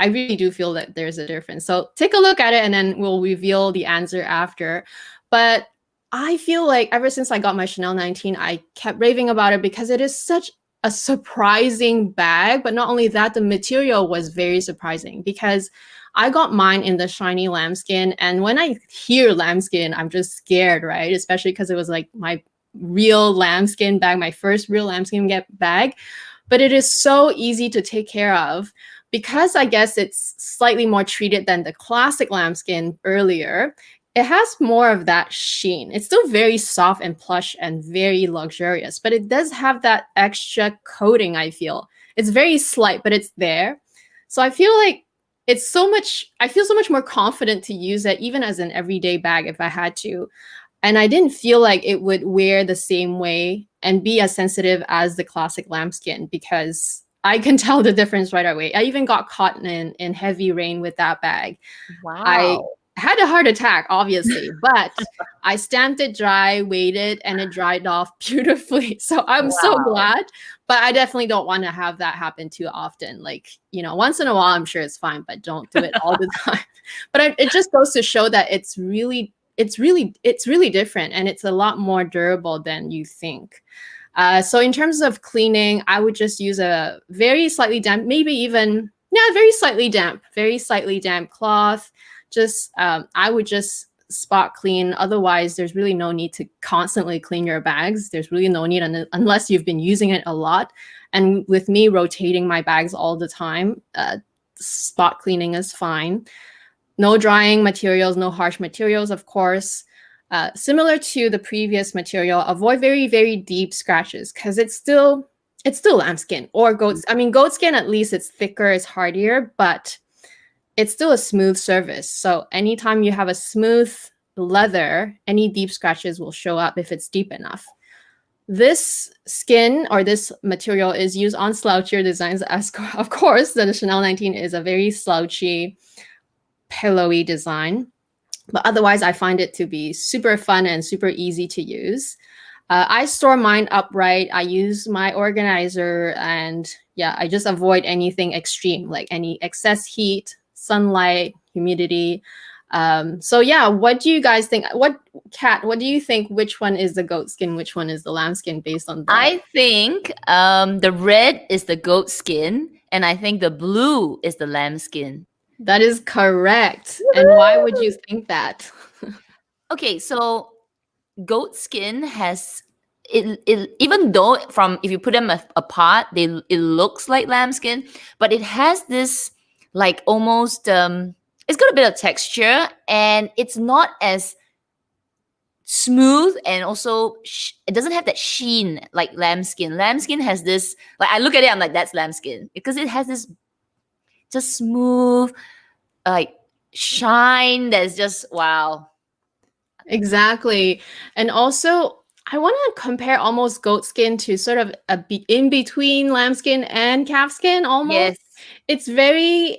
really do feel that there's a difference. So take a look at it and then we'll reveal the answer after. But I feel like ever since I got my Chanel 19, I kept raving about it because it is such a surprising bag. But not only that, the material was very surprising because I got mine in the shiny lambskin. And when I hear lambskin, I'm just scared, right? Especially because it was like my real lambskin bag, my first real lambskin bag. But it is so easy to take care of, because I guess it's slightly more treated than the classic lambskin earlier. It has more of that sheen. It's still very soft and plush and very luxurious, but it does have that extra coating, I feel. It's very slight, but it's there. So I feel like I feel so much more confident to use it even as an everyday bag if I had to. And I didn't feel like it would wear the same way and be as sensitive as the classic lambskin, because I can tell the difference right away. I even got caught in heavy rain with that bag.
Wow.
I had a heart attack, obviously, but I stamped it dry, waited, and it dried off beautifully. So I'm so
Wow.
glad, but I definitely don't want to have that happen too often. Like, once in a while, I'm sure it's fine, but don't do it all the time. But it just goes to show that it's really different, and it's a lot more durable than you think. So in terms of cleaning, I would just use a very slightly damp, maybe even, very slightly damp cloth. Just I would just spot clean. Otherwise, there's really no need to constantly clean your bags. There's really no need unless you've been using it a lot. And with me rotating my bags all the time, spot cleaning is fine. No drying materials, no harsh materials, of course. Similar to the previous material, avoid very, very deep scratches because it's still lambskin or goat's. I mean, goat skin, at least it's thicker, it's hardier, but it's still a smooth surface. So anytime you have a smooth leather, any deep scratches will show up if it's deep enough. This skin or this material is used on slouchier designs. As of course, the Chanel 19 is a very slouchy, pillowy design. But otherwise, I find it to be super fun and super easy to use. I store mine upright. I use my organizer, and yeah, I just avoid anything extreme, like any excess heat, sunlight, humidity. So yeah, what do you guys think? Kat, what do you think? Which one is the goat skin? Which one is the lambskin based on that?
I think the red is the goat skin, and I think the blue is the lambskin.
That is correct. And why would you think that?
Okay, so goat skin has it even though if you put them apart, it looks like lambskin, but it has this like almost it's got a bit of texture, and it's not as smooth, and also it doesn't have that sheen like lambskin. Lambskin has this, like, I look at it, I'm like, that's lambskin, because it has this just smooth like shine that's just wow.
Exactly. And also, I want to compare almost goat skin to sort of in between lambskin and calfskin almost.
Yes.
It's very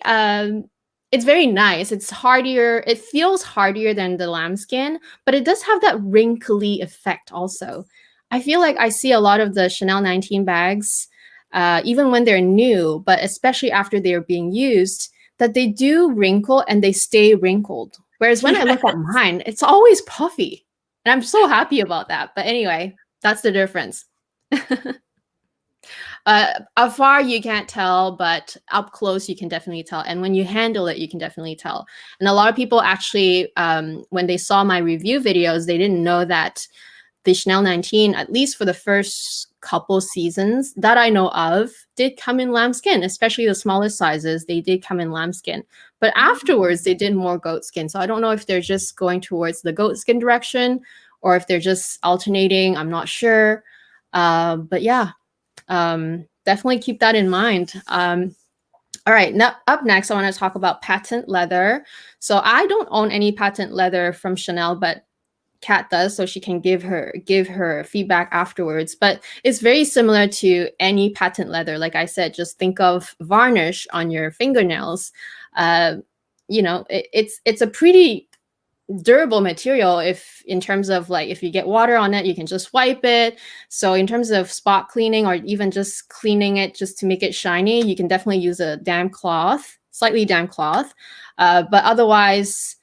nice. It's hardier. It feels hardier than the lambskin, but it does have that wrinkly effect also. I feel like I see a lot of the Chanel 19 bags, even when they're new, but especially after they're being used, that they do wrinkle and they stay wrinkled. Whereas when I look at mine, it's always puffy. And I'm so happy about that. But anyway, that's the difference. Afar, you can't tell, but up close, you can definitely tell. And when you handle it, you can definitely tell. And a lot of people actually, when they saw my review videos, they didn't know that the Chanel 19, at least for the first couple seasons that I know of, did come in lambskin, especially the smallest sizes. They did come in lambskin. But afterwards, they did more goat skin. So I don't know if they're just going towards the goat skin direction or if they're just alternating. I'm not sure. But yeah, definitely keep that in mind. All right, now up next, I want to talk about patent leather. So I don't own any patent leather from Chanel, but Kat does, so she can give her feedback afterwards. But it's very similar to any patent leather. Like I said, just think of varnish on your fingernails. It's a pretty durable material in terms of like if you get water on it, you can just wipe it. So in terms of spot cleaning or even just cleaning it just to make it shiny, you can definitely use a damp cloth, slightly damp cloth. But otherwise,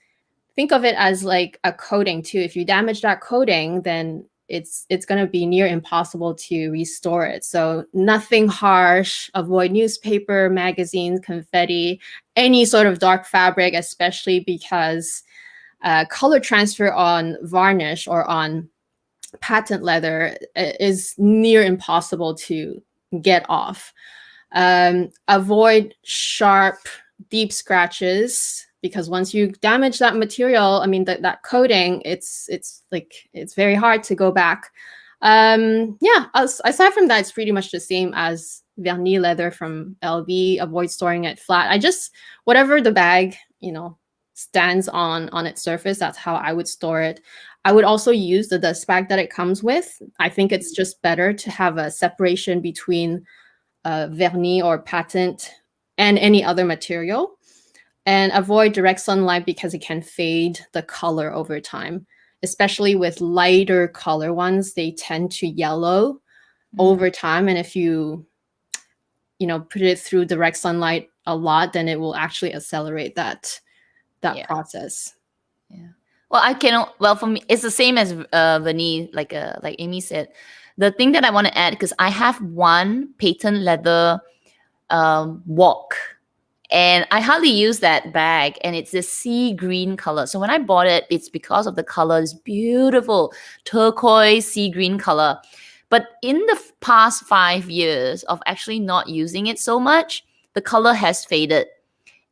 think of it as like a coating too. If you damage that coating, then it's going to be near impossible to restore it. So nothing harsh. Avoid newspaper, magazines, confetti, any sort of dark fabric, especially because color transfer on varnish or on patent leather is near impossible to get off. Avoid sharp, deep scratches, because once you damage that material, I mean that coating, it's very hard to go back. Yeah, aside from that, it's pretty much the same as Vernis leather from LV. Avoid storing it flat. Whatever the bag, stands on its surface, that's how I would store it. I would also use the dust bag that it comes with. I think it's just better to have a separation between Vernis or patent and any other material. And avoid direct sunlight because it can fade the color over time. Especially with lighter color ones, they tend to yellow over time. And if you put it through direct sunlight a lot, then it will actually accelerate that process.
Yeah. Well, I cannot. Well, for me, it's the same as Vernis, like Amy said. The thing that I want to add, because I have one patent leather walk, and I hardly use that bag, and it's this sea green color. So when I bought it, it's because of the color. It's beautiful turquoise sea green color. But in the past 5 years of actually not using it so much, the color has faded.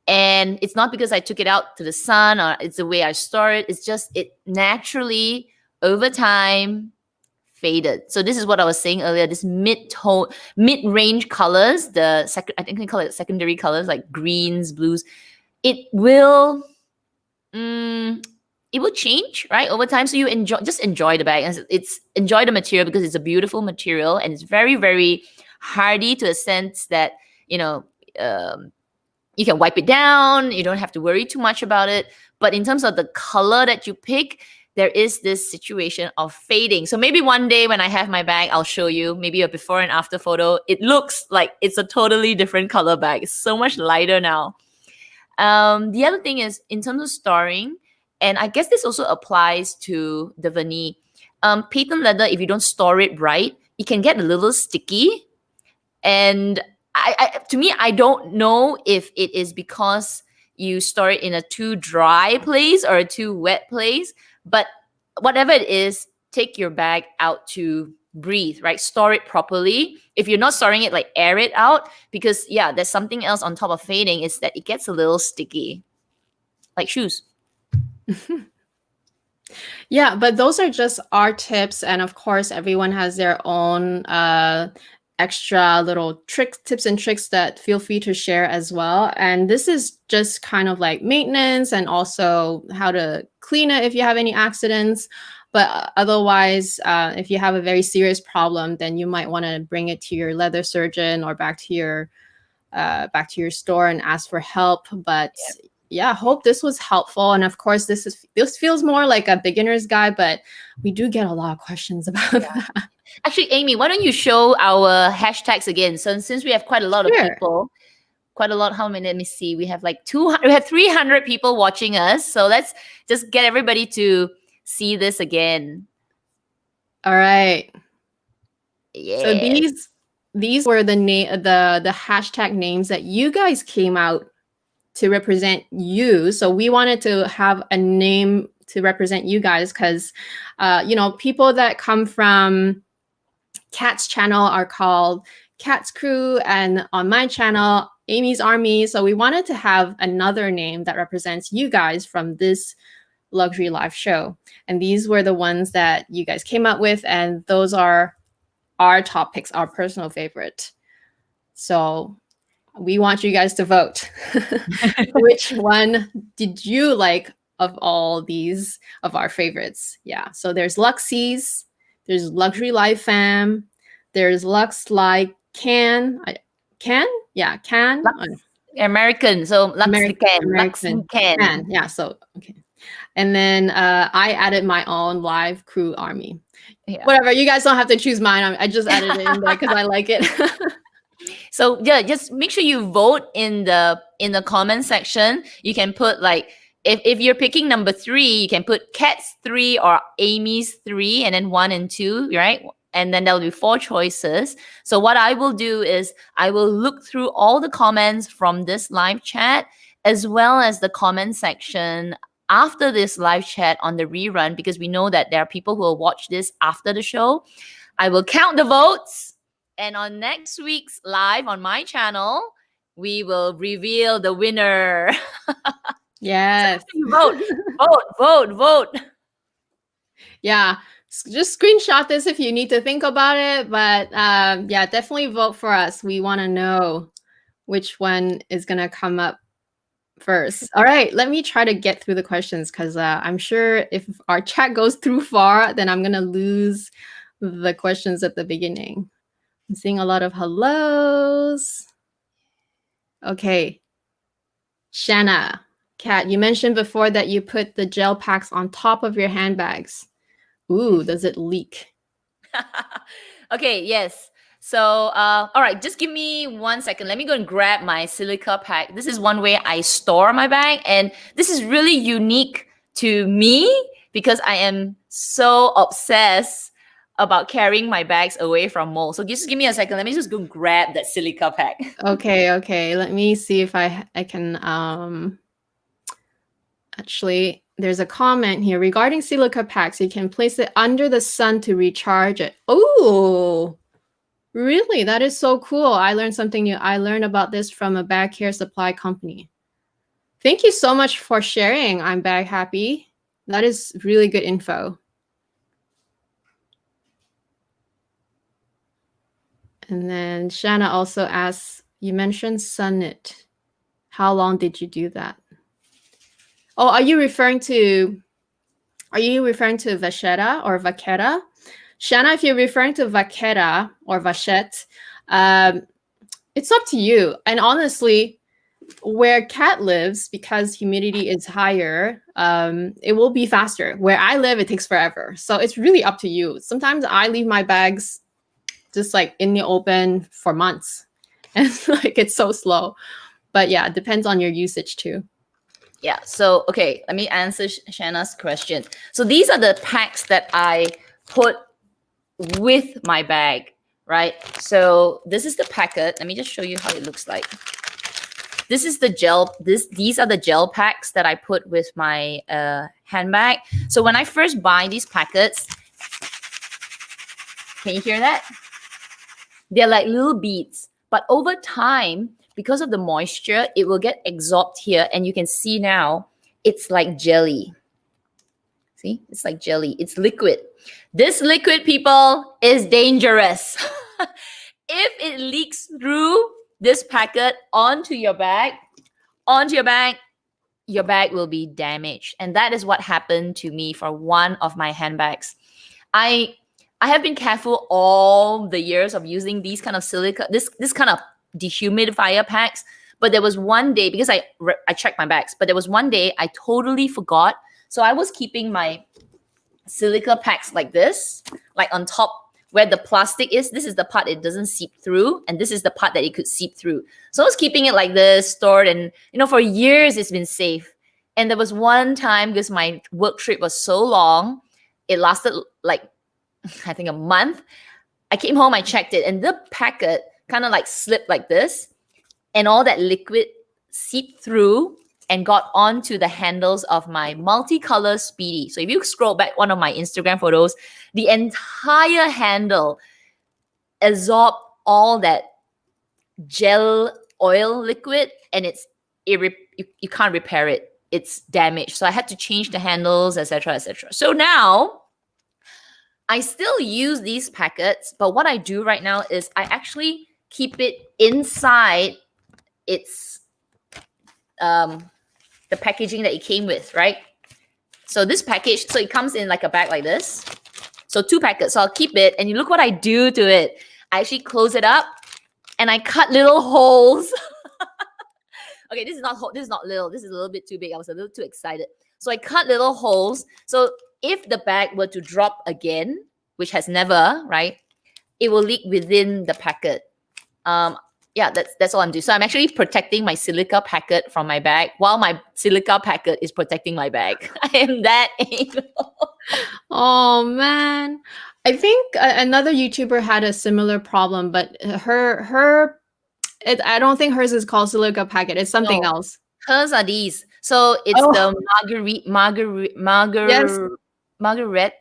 And it's not because I took it out to the sun or it's the way I store it. It's just it naturally, over time, faded. So this is what I was saying earlier, this mid-range colors, I think they call it secondary colors, like greens, blues. It will change, right, over time. So you enjoy the bag. Enjoy the material because it's a beautiful material and it's very, very hardy to a sense that, you can wipe it down. You don't have to worry too much about it. But in terms of the color that you pick, there is this situation of fading. So maybe one day when I have my bag, I'll show you maybe a before and after photo. It looks like it's a totally different color bag. It's so much lighter now. The other thing is in terms of storing, and I guess this also applies to the Vernis. Patent leather, if you don't store it right, it can get a little sticky. And to me, I don't know if it is because you store it in a too dry place or a too wet place, but whatever it is, take your bag out to breathe, right? Store it properly. If you're not storing it, like air it out, because there's something else on top of fading is that it gets a little sticky, like shoes.
Yeah, but those are just our tips. And of course, everyone has their own extra little tips and tricks that feel free to share as well. And this is just kind of like maintenance and also how to clean it if you have any accidents. But otherwise, if you have a very serious problem, then you might want to bring it to your leather surgeon or back to your store and ask for help. But yeah, hope this was helpful. And of course, this feels more like a beginner's guide, but we do get a lot of questions about that.
Actually, Amy, why don't you show our hashtags again? So since we have quite a lot of people, how many? Let me see. We have like 200, we have 300 people watching us. So let's just get everybody to see this again.
All right.
Yeah.
So these were the hashtag names that you guys came out to represent you. So we wanted to have a name to represent you guys because, people that come from Kat's channel are called Kat's Crew, and on my channel, Amy's Army. So we wanted to have another name that represents you guys from this luxury live show. And these were the ones that you guys came up with, and those are our top picks, our personal favorite. So we want you guys to vote. Which one did you like of all these of our favorites? Yeah, so there's Luxies, there's Luxury Life Fam, there's Lux Like Can.
American. So Lux
Can. Yeah, so okay. And then I added my own Live Crew Army. Yeah. Whatever, you guys don't have to choose mine. I just added it in there because I like it.
So yeah, just make sure you vote in the comment section. You can put like if you're picking number 3, you can put Kat's 3 or Amy's 3 and then 1 and 2, right? And then there'll be 4 choices. So what I will do is I will look through all the comments from this live chat as well as the comment section after this live chat on the rerun, because we know that there are people who will watch this after the show. I will count the votes, and on next week's live on my channel, we will reveal the winner.
Yes.
So vote.
Yeah. Just screenshot this if you need to think about it. But yeah, definitely vote for us. We want to know which one is going to come up first. All right, let me try to get through the questions because I'm sure if our chat goes through far, then I'm going to lose the questions at the beginning. I'm seeing a lot of hellos. Okay. Shanna, Kat, you mentioned before that you put the gel packs on top of your handbags. Ooh, does it leak?
Okay, yes. So, all right, just give me 1 second. Let me go and grab my silica pack. This is one way I store my bag, and this is really unique to me because I am so obsessed about carrying my bags away from malls. So just give me a second. Let me just go and grab that silica pack.
Okay. Let me see if I can actually, there's a comment here regarding silica packs. You can place it under the sun to recharge it. Oh, really? That is so cool. I learned something new. I learned about this from a bag care supply company. Thank you so much for sharing. I'm bag happy. That is really good info. And then Shanna also asks, you mentioned Sunnit. How long did you do that? Oh, are you referring to Vachetta or Vaquetta? Shanna, if you're referring to Vaquetta or Vachette, it's up to you. And honestly, where Kat lives, because humidity is higher, it will be faster. Where I live, it takes forever. So it's really up to you. Sometimes I leave my bags just like in the open for months. And like it's so slow. But yeah, it depends on your usage too.
Yeah. So, okay, let me answer Shanna's question. So these are the packs that I put with my bag, right? So this is the packet. Let me just show you how it looks like. This is the gel. These are the gel packs that I put with my handbag. So when I first buy these packets, can you hear that? They're like little beads, but over time, because of the moisture, it will get absorbed here, and you can see now it's like jelly. See, it's like jelly. It's liquid. This liquid, people, is dangerous. If it leaks through this packet onto your bag, your bag will be damaged. And that is what happened to me for one of my handbags. I have been careful all the years of using these kind of silica, this kind of dehumidifier packs. But there was one day, because I checked my bags, but there was one day I totally forgot. So I was keeping my silica packs like this, like on top where the plastic is. This is the part it doesn't seep through, and this is the part that it could seep through. So I was keeping it like this, stored, and for years it's been safe. And there was one time, because my work trip was so long, it lasted like I think a month. I came home, I checked it, and the packet kind of like slipped like this, and all that liquid seeped through and got onto the handles of my multicolor Speedy. So if you scroll back one of my Instagram photos, the entire handle absorbed all that gel oil liquid, and you can't repair it. It's damaged. So I had to change the handles, etc., etc. So now I still use these packets, but what I do right now is I actually keep it inside its the packaging that it came with, right? So this package, so it comes in like a bag like this. So 2 packets. So I'll keep it, and you look what I do to it. I actually close it up, and I cut little holes. Okay, this is not little. This is a little bit too big. I was a little too excited. So I cut little holes. So if the bag were to drop again, which has never, right, it will leak within the packet. Yeah, that's all I'm doing. So I'm actually protecting my silica packet from my bag while my silica packet is protecting my bag. I am that anal.
Oh man, I think another YouTuber had a similar problem, but I don't think hers is called silica packet. It's something else.
Hers are these. So it's the Margaret.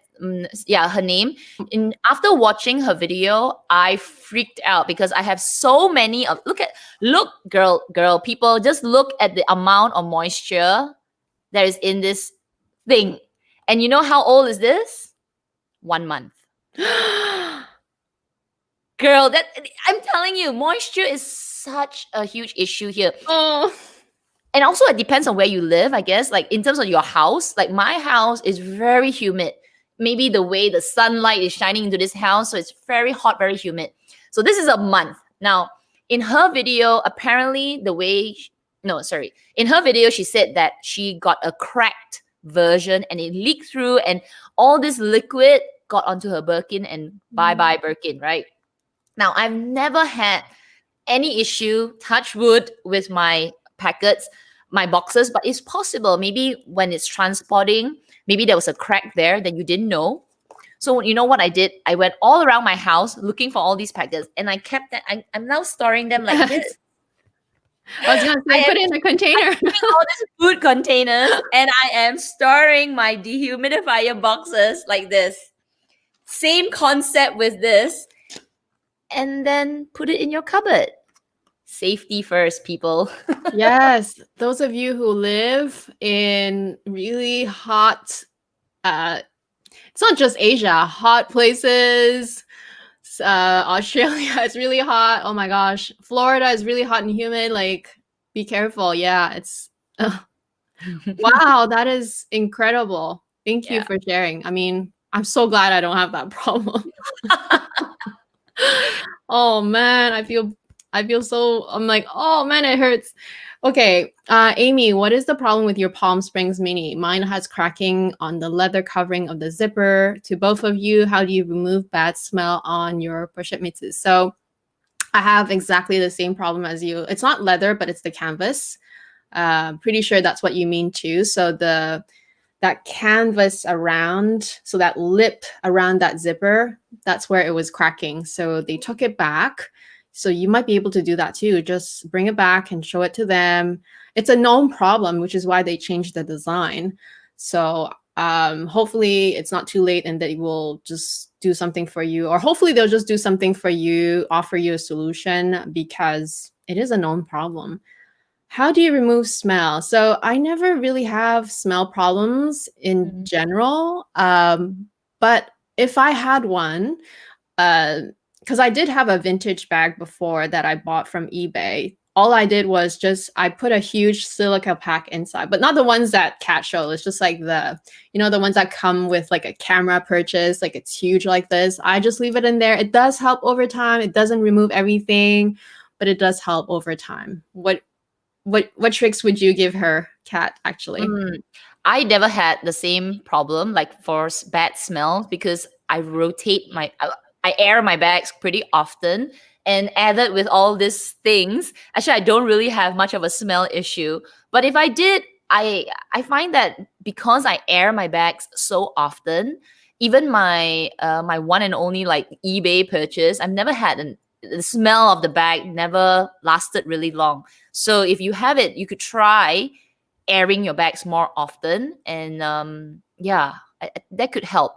Yeah, her name. And after watching her video, I freaked out because I have so many of look, girl, people, just look at the amount of moisture that is in this thing. And you know how old is this? 1 month. Girl, I'm telling you, moisture is such a huge issue here.
Oh.
And also it depends on where you live, I guess. Like in terms of your house, like my house is very humid. Maybe the way the sunlight is shining into this house, so it's very hot, very humid. So this is a month. Now, in her video, apparently the way no, sorry. In her video, she said that she got a cracked version and it leaked through and all this liquid got onto her Birkin and bye-bye Birkin, right? Now, I've never had any issue, touch wood, with my packets, my boxes, but it's possible. Maybe when it's transporting, maybe there was a crack there that you didn't know. So you know what I did? I went all around my house looking for all these packets and I kept that. I'm now storing them like this.
I was gonna say, put it in a container.
All these food containers, and I am storing my dehumidifier boxes like this. Same concept with this, and then put it in your cupboard. Safety first, people.
Yes, those of you who live in really hot, it's not just Asia, hot places. Australia is really hot. Oh my gosh. Florida is really hot and humid. Like, be careful. Yeah, it's wow, that is incredible. Thank you for sharing. I mean, I'm so glad I don't have that problem. Oh man, I feel so, I'm like, oh man, it hurts. Okay, Amy, what is the problem with your Palm Springs Mini? Mine has cracking on the leather covering of the zipper. To both of you, how do you remove bad smell on your push-up So I have exactly the same problem as you. It's not leather, but it's the canvas. Pretty sure that's what you mean too. So that canvas around, so that lip around that zipper, that's where it was cracking. So they took it back. So you might be able to do that too. Just bring it back and show it to them. It's a known problem, which is why they changed the design. So hopefully it's not too late and they will just do something for you. Or hopefully they'll just do something for you, offer you a solution, because it is a known problem. How do you remove smell? So I never really have smell problems in general. But if I had one, because I did have a vintage bag before that I bought from eBay. All I did was I put a huge silica pack inside, but not the ones that Kat showed. It's just like the ones that come with like a camera purchase, like it's huge like this. I just leave it in there. It does help over time. It doesn't remove everything, but it does help over time. What tricks would you give her, Kat, actually?
I never had the same problem like for bad smells because I air my bags pretty often, and added with all these things, actually I don't really have much of a smell issue. But if I did, I find that because I air my bags so often, even my my one and only like eBay purchase, I've never had the smell of the bag never lasted really long. So if you have it, you could try airing your bags more often, and that could help.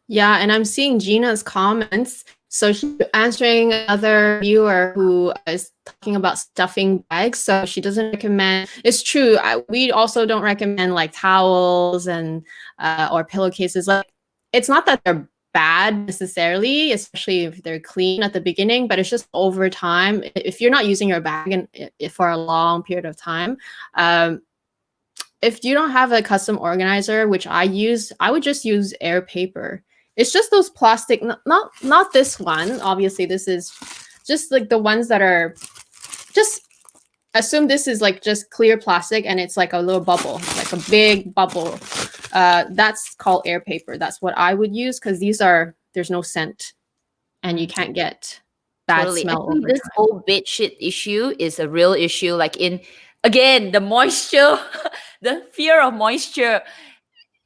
Yeah, and I'm seeing Gina's comments. So she's answering another viewer who is talking about stuffing bags. So she doesn't recommend. It's true. We also don't recommend like towels and or pillowcases. Like, it's not that they're bad necessarily, especially if they're clean at the beginning, but it's just over time. If you're not using your bag for a long period of time, if you don't have a custom organizer, which I use, I would just use air paper. It's just those plastic, not this one. Obviously, this is just like the ones that are just, assume this is like just clear plastic and it's like a little bubble, like a big bubble. That's called air paper. That's what I would use because there's no scent and you can't get bad smell.
I think this whole bed shit issue is a real issue. Like again, the moisture, the fear of moisture.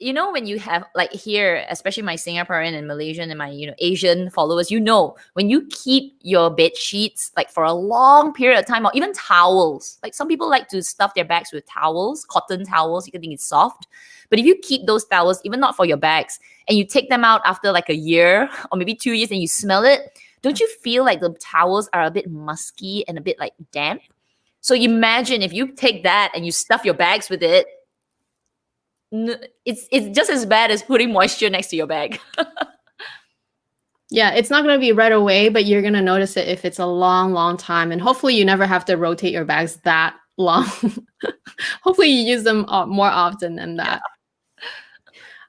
You know, when you have like here, especially my Singaporean and Malaysian and my Asian followers, when you keep your bed sheets like for a long period of time, or even towels, like some people like to stuff their bags with towels, cotton towels, you can think it's soft. But if you keep those towels, even not for your bags, and you take them out after like a year or maybe 2 years and you smell it, don't you feel like the towels are a bit musky and a bit like damp? So imagine if you take that and you stuff your bags with it, it's just as bad as putting moisture next to your bag.
Yeah, it's not going to be right away, but you're going to notice it if it's a long, long time. And hopefully you never have to rotate your bags that long. Hopefully you use them more often than that. Yeah.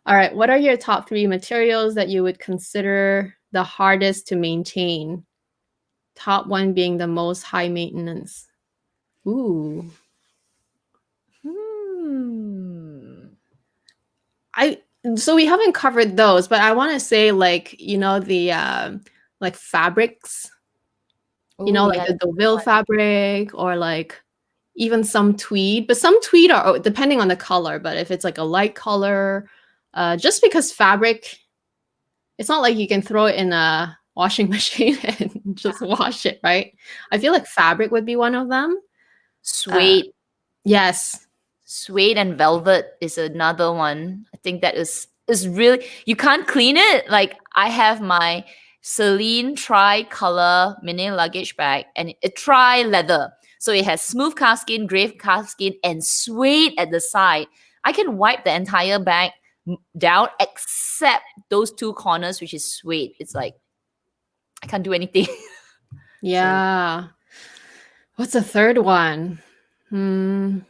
All right. What are your top 3 materials that you would consider the hardest to maintain? Top 1 being the most high maintenance. Ooh. I so we haven't covered those, but I want to say like, the like fabrics,
Oh,
like
yeah.
the Deauville fabric or like even some tweed, but some tweed are depending on the color, but if it's like a light color, just because fabric, it's not like you can throw it in a washing machine and just wash it, right? I feel like fabric would be one of them.
Suede.
Yes.
Suede and velvet is another one. I think that is really, you can't clean it. Like I have my Celine tri-color mini luggage bag and it tri-leather. So it has smooth calfskin, gray calfskin, and suede at the side. I can wipe the entire bag down except those two corners, which is suede. It's like I can't do anything.
Yeah. What's the third one?
I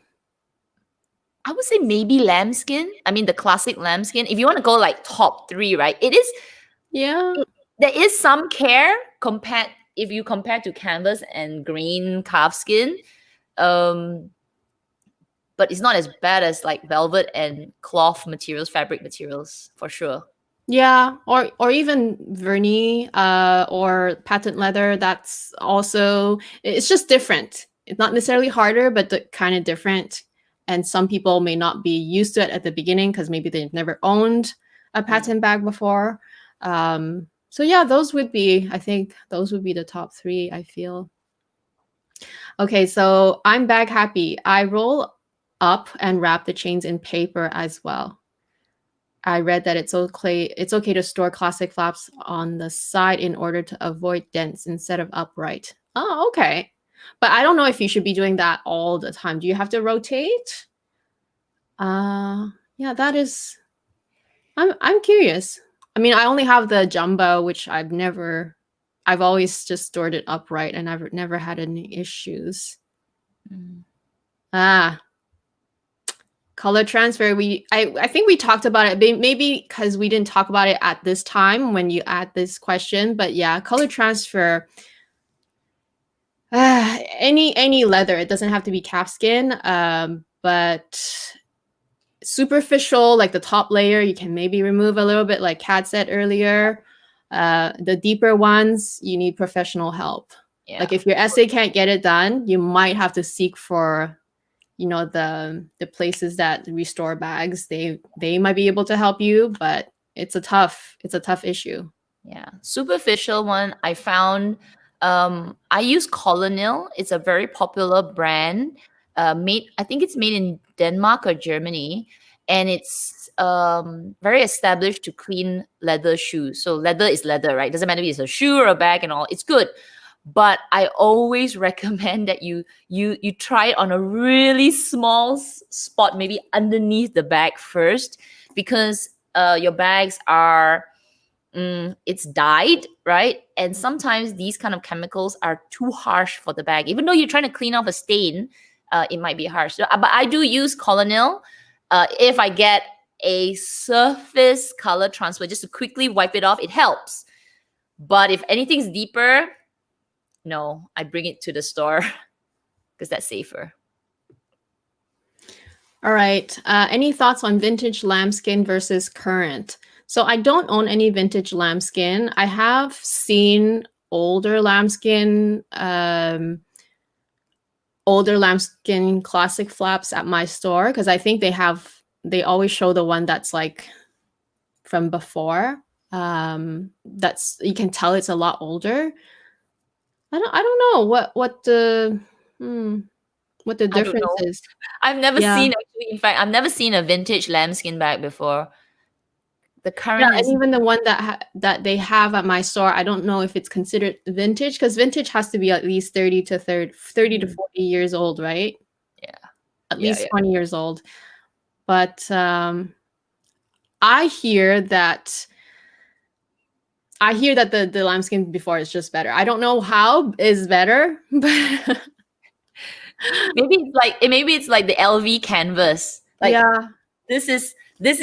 would say maybe lambskin. I mean, the classic lambskin. If you want to go like top three, right? It is.
Yeah.
There is some care compared if you compare to canvas and green calfskin, but it's not as bad as like velvet and cloth materials, fabric materials for sure.
Yeah, or even Vernis, or patent leather. That's also, it's just different. It's not necessarily harder, but kind of different. And some people may not be used to it at the beginning because maybe they've never owned a patent bag before. So yeah, I think those would be the top three, I feel. Okay, so I'm bag happy. I roll up and wrap the chains in paper as well. I read that it's okay to store classic flaps on the side in order to avoid dents instead of upright. Oh, okay. But I don't know if you should be doing that all the time. Do you have to rotate? Yeah, that is, I'm curious. I mean, I only have the jumbo, which I've always just stored it upright and I've never had any issues. Color transfer. I think we talked about it, maybe because we didn't talk about it at this time when you add this question, but yeah, color transfer. Any leather. It doesn't have to be calfskin, but superficial, like the top layer, you can maybe remove a little bit, like Kat said earlier. The deeper ones, you need professional help. Yeah. Like if your essay can't get it done, you might have to seek for, the places that restore bags. They might be able to help you, but it's a tough issue.
Yeah, superficial one. I found. I use Colonel. It's a very popular brand. I think it's made in Denmark or Germany, and it's very established to clean leather shoes. So leather is leather, right? Doesn't matter if it's a shoe or a bag and all. It's good. But I always recommend that you try it on a really small spot, maybe underneath the bag first, because your bags are it's dyed, right? And sometimes these kind of chemicals are too harsh for the bag. Even though you're trying to clean off a stain, it might be harsh. So, but I do use Colonel if I get a surface color transfer just to quickly wipe it off. It helps. But if anything's deeper, no, I bring it to the store because that's safer.
All right. Any thoughts on vintage lambskin versus current? So I don't own any vintage lambskin. I have seen older lambskin classic flaps at my store because I think they always show the one that's like from before. That's, you can tell it's a lot older. I don't know what the difference is.
I've never seen, actually, in fact, I've never seen a vintage lambskin bag before. The current
and even the one that they have at my store, I don't know if it's considered vintage because vintage has to be at least 30 to 40 years old, right?
Yeah.
At least 20 years old. But I hear that the lambskin before is just better. I don't know how is better, but
maybe it's like the LV canvas. Like,
yeah,
this is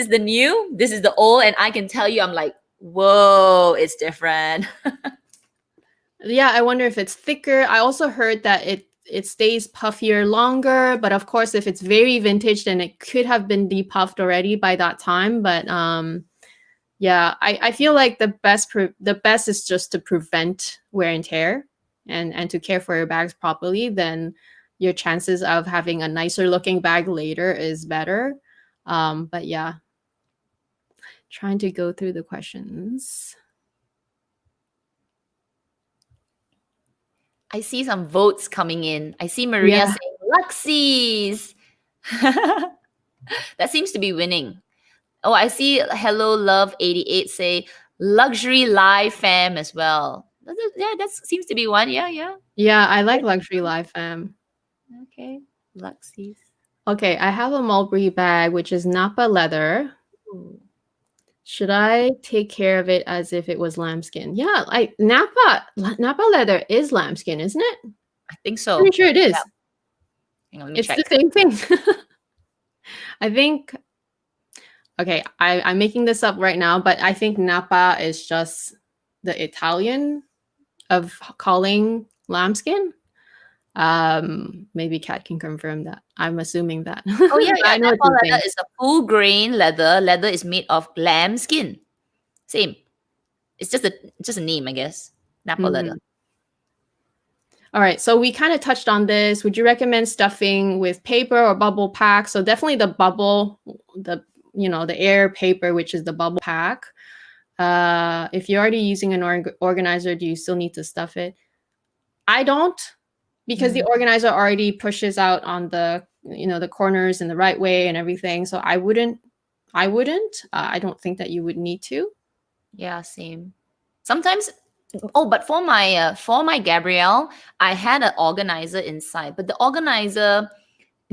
the new, this is the old, and I can tell you, I'm like, whoa, it's different.
Yeah, I wonder if it's thicker. I also heard that it stays puffier longer. But of course, if it's very vintage, then it could have been depuffed already by that time. But yeah, I feel like the best is just to prevent wear and tear and to care for your bags properly. Then your chances of having a nicer looking bag later is better. But yeah, trying to go through the questions.
I see some votes coming in. I see Maria saying Luxies. That seems to be winning. Oh, I see Hello Love 88 say Luxury Live Fam as well. Yeah, that seems to be one. Yeah.
Yeah, I like Luxury Live Fam.
Okay, Luxies.
Okay, I have a mulberry bag, which is Napa leather.
Ooh.
Should I take care of it as if it was lambskin? Yeah, like Napa leather is lambskin, isn't it?
I think so.
Pretty sure it is.
Yeah. Hang on, let me
It's
check.
the same thing. I think. Okay, I'm making this up right now, but I think Napa is just the Italian of calling lambskin. Maybe Kat can confirm that. I'm assuming that.
Oh yeah,
I know
Napa leather is a full grain leather. Leather is made of lamb skin. Same. It's just a name, I guess. Napa leather.
All right, so we kind of touched on this. Would you recommend stuffing with paper or bubble pack? So definitely the bubble, the air paper, which is the bubble pack. If you're already using an organizer, do you still need to stuff it? I don't, because the organizer already pushes out on the the corners in the right way and everything. So I wouldn't. I don't think that you would need to.
Yeah, same. Sometimes. Oh, but for my Gabrielle, I had an organizer inside, but the organizer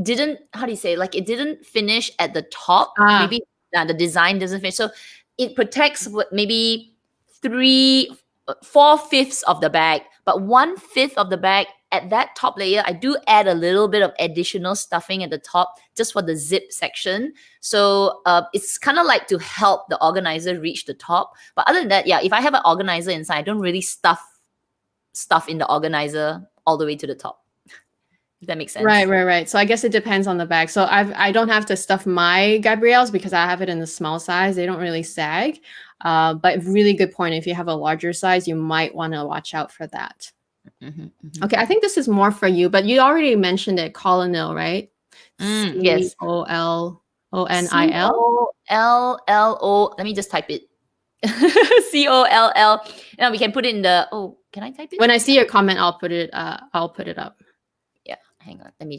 didn't, how do you say, like it didn't finish at the top. Maybe the design doesn't finish. So it protects maybe 4/5 of the bag, but 1/5 of the bag at that top layer, I do add a little bit of additional stuffing at the top just for the zip section. So it's kind of like to help the organizer reach the top. But other than that, yeah, if I have an organizer inside, I don't really stuff in the organizer all the way to the top. If that makes sense.
Right. So I guess it depends on the bag. So I don't have to stuff my Gabrielles because I have it in the small size. They don't really sag. But really good point. If you have a larger size, you might want to watch out for that. Okay, I think this is more for you, but you already mentioned it, colonel, right?
Yes.
COLONIL.
COLLO. Let me just type it. COLL. Now we can put it in the. Oh, can I type it?
When I see your comment, I'll put it up.
Yeah, hang on. Let me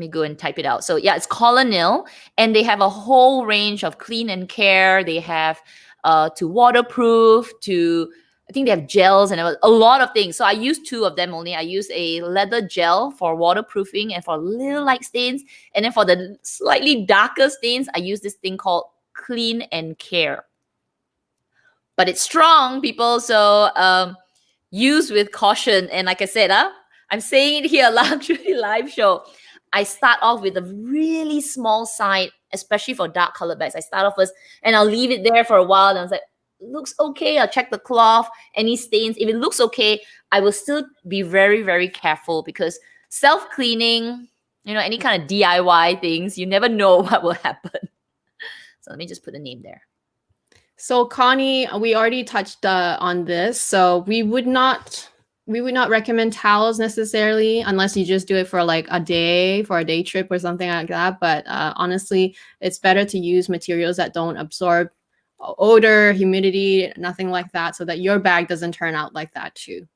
go and type it out. So yeah, it's colonel, and they have a whole range of clean and care. They have to waterproof, to I think they have gels and a lot of things. So I use 2 of them only. I use a leather gel for waterproofing and for little light stains. And then for the slightly darker stains, I use this thing called Clean and Care. But it's strong, people. So use with caution. And like I said, I'm saying it here, Luxury Live Show. I start off with a really small side, especially for dark colored bags. I start off first and I'll leave it there for a while. And I was like, looks okay. I'll check the cloth, any stains. If it looks okay, I will still be very, very careful because self-cleaning, any kind of DIY things, you never know what will happen. So let me just put a name there.
So Connie, we already touched on this. So we would not recommend towels necessarily unless you just do it for like a day trip or something like that. But honestly, it's better to use materials that don't absorb odor, humidity, nothing like that, so that your bag doesn't turn out like that too.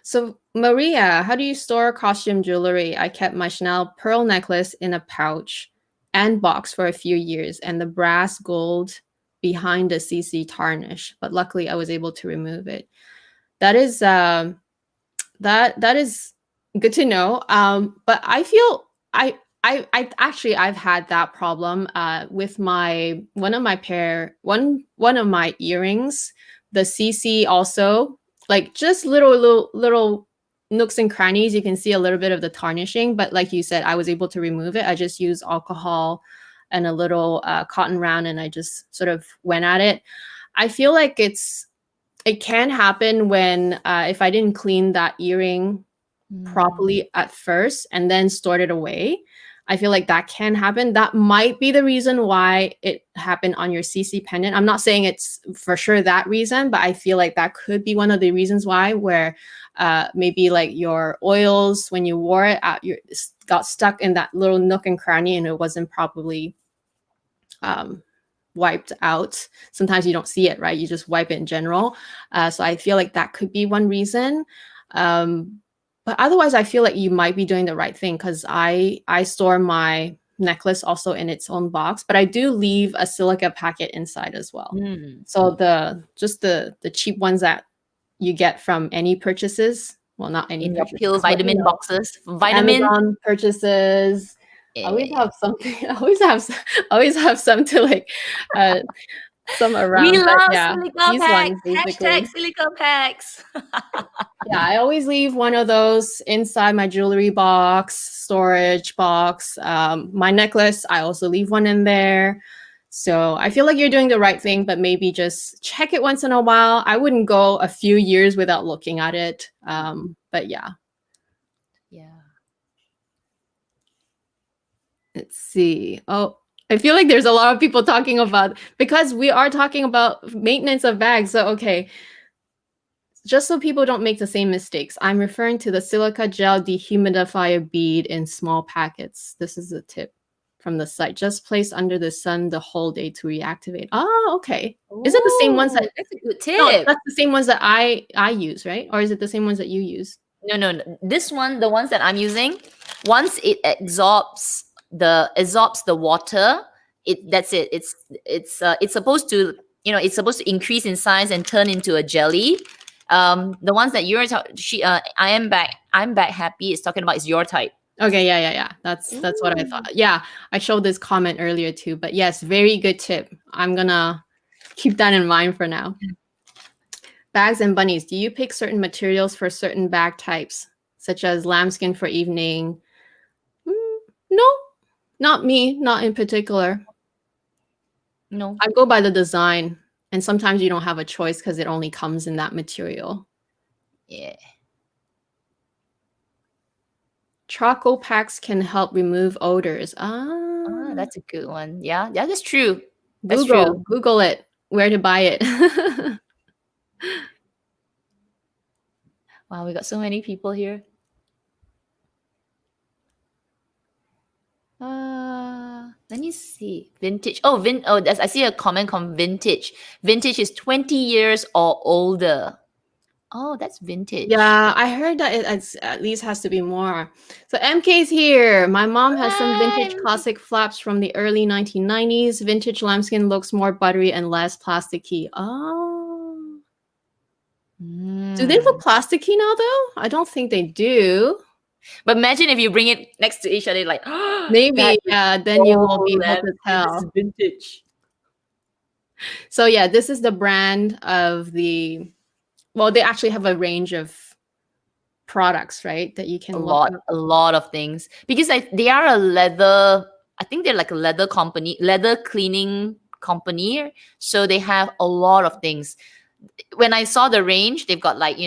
So Maria, how do you store costume jewelry? I kept my Chanel pearl necklace in a pouch and box for a few years, and the brass gold behind the CC tarnish, but luckily I was able to remove it. That is that is good to know. But I feel I've had that problem with one of my earrings. The CC also, like just little nooks and crannies. You can see a little bit of the tarnishing, but like you said, I was able to remove it. I just used alcohol and a little cotton round, and I just sort of went at it. I feel like it can happen when if I didn't clean that earring properly at first and then stored it away. I feel like that can happen. That might be the reason why it happened on your CC pendant. I'm not saying it's for sure that reason, but I feel like that could be one of the reasons why, where maybe like your oils, when you wore it out, got stuck in that little nook and cranny and it wasn't properly wiped out. Sometimes you don't see it, right? You just wipe it in general. So I feel like that could be one reason. But otherwise, I feel like you might be doing the right thing, because I store my necklace also in its own box, but I do leave a silica packet inside as well. So the cheap ones that you get from any purchases, well, not any
in your
purchases,
pill
but,
vitamin
you know,
boxes, vitamin
Amazon purchases. I always
Yeah.
have something. I always have some to like some around.
We
but
love
yeah,
silica
these
packs.
ones basically.
Hashtag silica packs.
Yeah, I always leave one of those inside my jewelry box, storage box. My necklace, I also leave one in there. So I feel like you're doing the right thing, but maybe just check it once in a while. I wouldn't go a few years without looking at it. But yeah.
Yeah.
Let's see. Oh, I feel like there's a lot of people talking about, because we are talking about maintenance of bags. So, okay. Just so people don't make the same mistakes, I'm referring to the silica gel dehumidifier bead in small packets. This is a tip from the site. Just place under the sun the whole day to reactivate. Oh, okay. Is it the same ones that...
That's a good tip.
No, that's the same ones that I use, right? Or is it the same ones that you use?
No. This one, the ones that I'm using, once it absorbs the water, that's it. It's supposed to, it's supposed to increase in size and turn into a jelly. The ones that you're I'm back happy is talking about is your type.
Okay, yeah. That's what I thought. Yeah, I showed this comment earlier too, but yes, very good tip. I'm gonna keep that in mind for now. Bags and bunnies. Do you pick certain materials for certain bag types, such as lambskin for evening? No, not me, not in particular.
No.
I go by the design, and sometimes you don't have a choice because it only comes in that material.
Yeah.
Charcoal packs can help remove odors.
That's a good one. Yeah, that's true. That's
true. Google it. Where to buy it.
Wow, we got so many people here. Let me see. Vintage. I see a comment on vintage. Vintage is 20 years or older. Oh, that's vintage.
Yeah, I heard that it at least has to be more. So MK's here. My mom has some vintage classic flaps from the early 1990s. Vintage lambskin looks more buttery and less plasticky. Oh. Do they look plasticky now, though? I don't think they do.
But imagine if you bring it next to each other, like,
maybe, yeah, then you will be able to tell.
This is vintage.
So yeah, this is the brand of the... Well, they actually have a range of products, right? That you can look up.
A lot of things, because they are a leather. I think they're like a leather company, leather cleaning company. So they have a lot of things. When I saw the range, they've got like,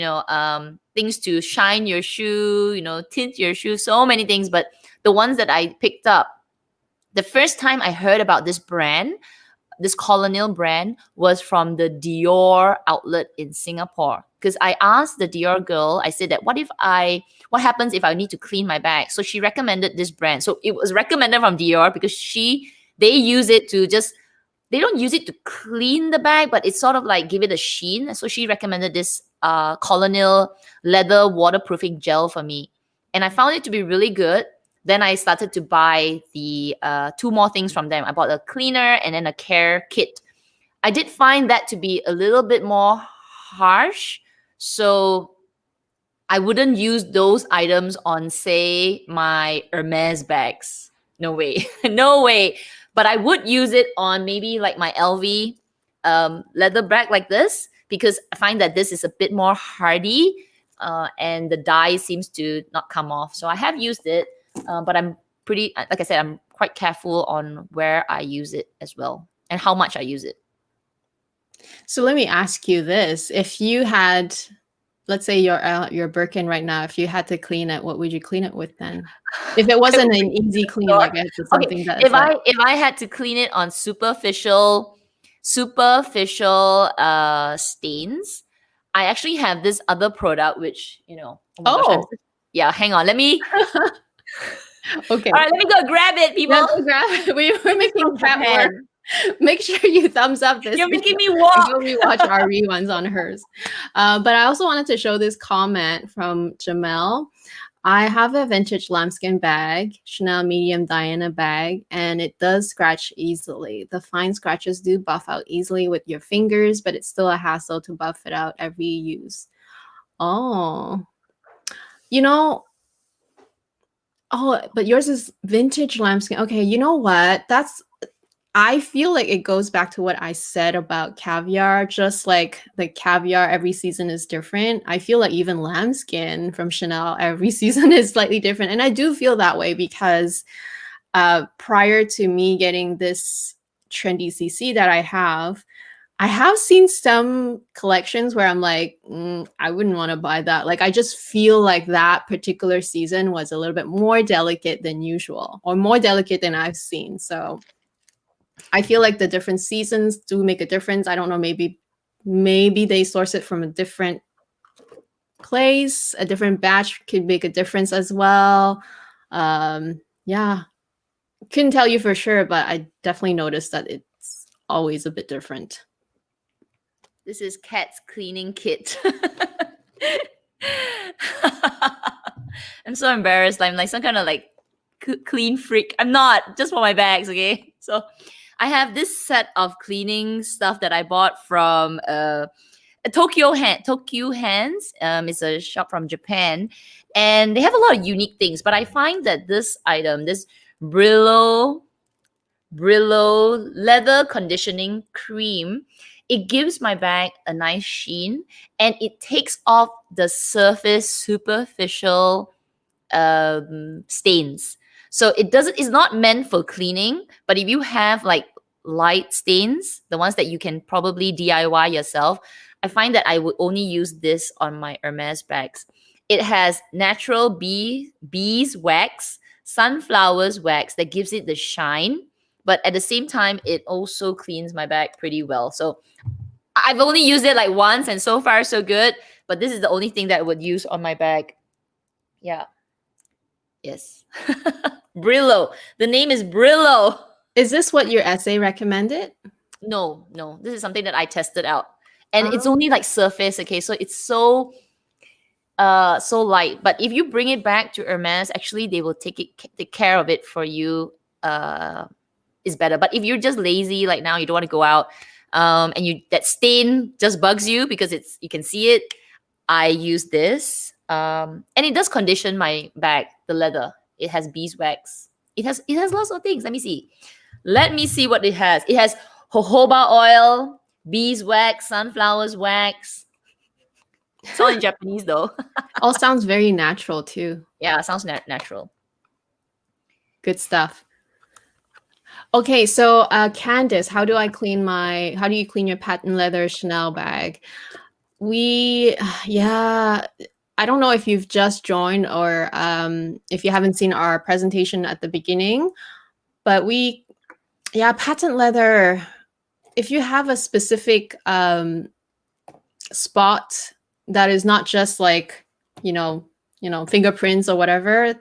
things to shine your shoe, tint your shoe, so many things. But the ones that I picked up, the first time I heard about this brand, this Colonial brand, was from the Dior outlet in Singapore. Because I asked the Dior girl, I said that what happens if I need to clean my bag? So she recommended this brand. So it was recommended from Dior because they use it to they don't use it to clean the bag, but it's sort of like give it a sheen. So she recommended this Colonial leather waterproofing gel for me. And I found it to be really good. Then I started to buy the 2 more things from them. I bought a cleaner and then a care kit. I did find that to be a little bit more harsh. So I wouldn't use those items on, say, my Hermes bags. No way. No way. But I would use it on maybe like my LV leather bag like this, because I find that this is a bit more hardy and the dye seems to not come off. So I have used it, but I'm like I said, I'm quite careful on where I use it as well and how much I use it.
So let me ask you this. If you had let's say your Birkin right now, if you had to clean it, what would you clean it with then? If it wasn't an easy clean, like it's something
Okay,
that's like,
if I had to clean it on superficial stains, I actually have this other product which, oh my gosh,
oh,
yeah, hang on. Let me
okay.
All right, let me go grab it, people.
Yeah, go grab it. We're making prep work. Make sure you thumbs up this.
You're making me
and
walk.
go rewatch our reruns on hers. But I also wanted to show this comment from Jamel. I have a vintage lambskin bag, Chanel medium Diana bag, and it does scratch easily. The fine scratches do buff out easily with your fingers, but it's still a hassle to buff it out every use. Oh, oh, but yours is vintage lambskin. Okay, you know what? I feel like it goes back to what I said about caviar. Just like the caviar every season is different. I feel like even lambskin from Chanel every season is slightly different. And I do feel that way because prior to me getting this trendy CC that I have seen some collections where I'm like, I wouldn't want to buy that. Like, I just feel like that particular season was a little bit more delicate than usual, or more delicate than I've seen. So I feel like the different seasons do make a difference. I don't know, maybe they source it from a different place. A different batch could make a difference as well. Yeah, couldn't tell you for sure, but I definitely noticed that it's always a bit different.
This is Kat's cleaning kit. I'm so embarrassed. I'm like some kind of like clean freak. I'm not, just for my bags, okay? So I have this set of cleaning stuff that I bought from Tokyo Hands. It's a shop from Japan, and they have a lot of unique things. But I find that this item, this Brillo leather conditioning cream, it gives my bag a nice sheen, and it takes off the surface superficial stains. So it's not meant for cleaning, but if you have like light stains, the ones that you can probably DIY yourself, I find that I would only use this on my Hermes bags. It has natural beeswax, sunflowers wax that gives it the shine, but at the same time, it also cleans my bag pretty well. So I've only used it like once, and so far so good, but this is the only thing that I would use on my bag. Yeah. Yes. Brillo. The name is Brillo.
Is this what your essay recommended?
No. This is something that I tested out. And it's only like surface, okay? So it's so light. But if you bring it back to Hermes, actually they will take care of it for you. Is better. But if you're just lazy, like now you don't want to go out, and that stain just bugs you because you can see it, I use this. And it does condition my bag, the leather. It has beeswax. It has lots of things. Let me see what it has. It has jojoba oil, beeswax, sunflowers wax. It's all in Japanese though.
All sounds very natural too.
Yeah, it sounds natural.
Good stuff. Okay, so Candice, how do you clean your patent leather Chanel bag? I don't know if you've just joined or if you haven't seen our presentation at the beginning, but patent leather, if you have a specific spot that is not just like, fingerprints or whatever,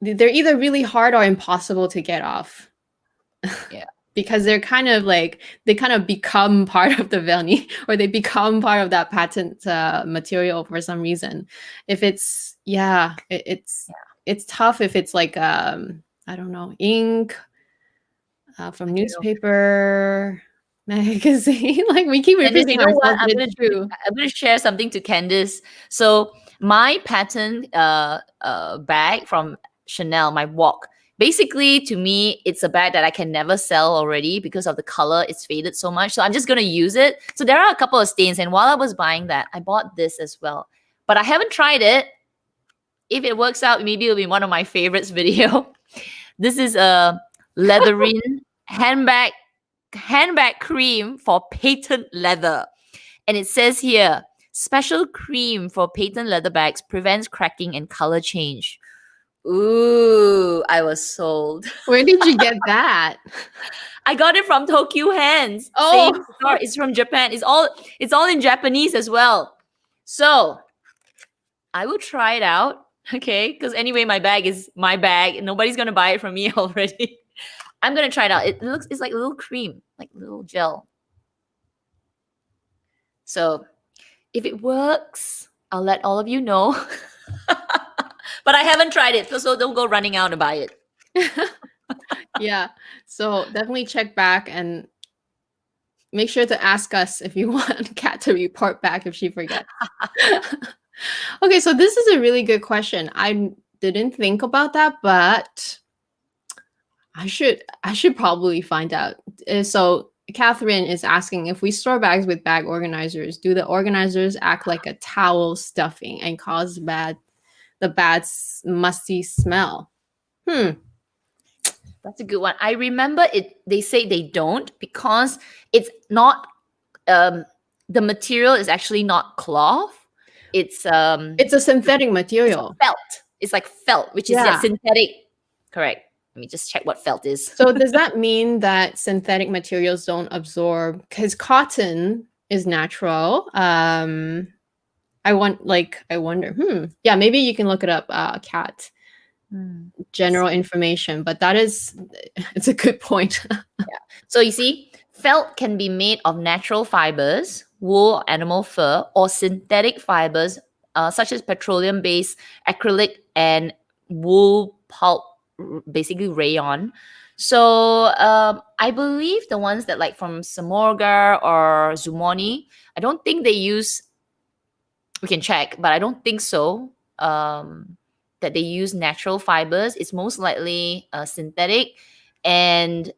they're either really hard or impossible to get off.
Yeah.
Because they kind of become part of the vernis, or they become part of that patent material for some reason. If it's tough if it's like I don't know, ink from newspaper, magazine. Like we keep repeating ourselves.
I'm gonna share something to Candice. So my patent bag from Chanel, my walk. Basically, to me, it's a bag that I can never sell already because of the color. It's faded so much. So I'm just going to use it. So there are a couple of stains. And while I was buying that, I bought this as well. But I haven't tried it. If it works out, maybe it'll be one of my favorites video. This is a Leatherine handbag cream for patent leather. And it says here, special cream for patent leather bags prevents cracking and color change. Ooh, I was sold.
Where did you get that?
I got it from Tokyo Hands.
Oh.
Same store. It's from Japan. It's all in Japanese as well. So I will try it out. Okay. Because anyway, my bag is my bag. Nobody's gonna buy it from me already. I'm gonna try it out. It's like a little cream, like a little gel. So if it works, I'll let all of you know. But I haven't tried it, so don't go running out and buy it.
Yeah. So definitely check back and make sure to ask us if you want Kat to report back if she forgets. Okay, so this is a really good question. I didn't think about that, but I should probably find out. So Catherine is asking, if we store bags with bag organizers, do the organizers act like a towel stuffing and cause the bad musty smell?
That's a good one. I remember it. They say they don't because it's not. The material is actually not cloth. It's
a synthetic material.
It's felt. It's like felt, which is synthetic. Correct. Let me just check what felt is.
So does that mean that synthetic materials don't absorb? Because cotton is natural. I wonder. Yeah, maybe you can look it up, Kat. General information, but it's a good point.
Yeah. So you see, felt can be made of natural fibers, wool, animal fur, or synthetic fibers, such as petroleum-based acrylic and wool pulp, basically rayon. So I believe the ones that like from Samorga or Zumoni, I don't think they use. We can check, but I don't think so. That they use natural fibers. It's most likely synthetic, and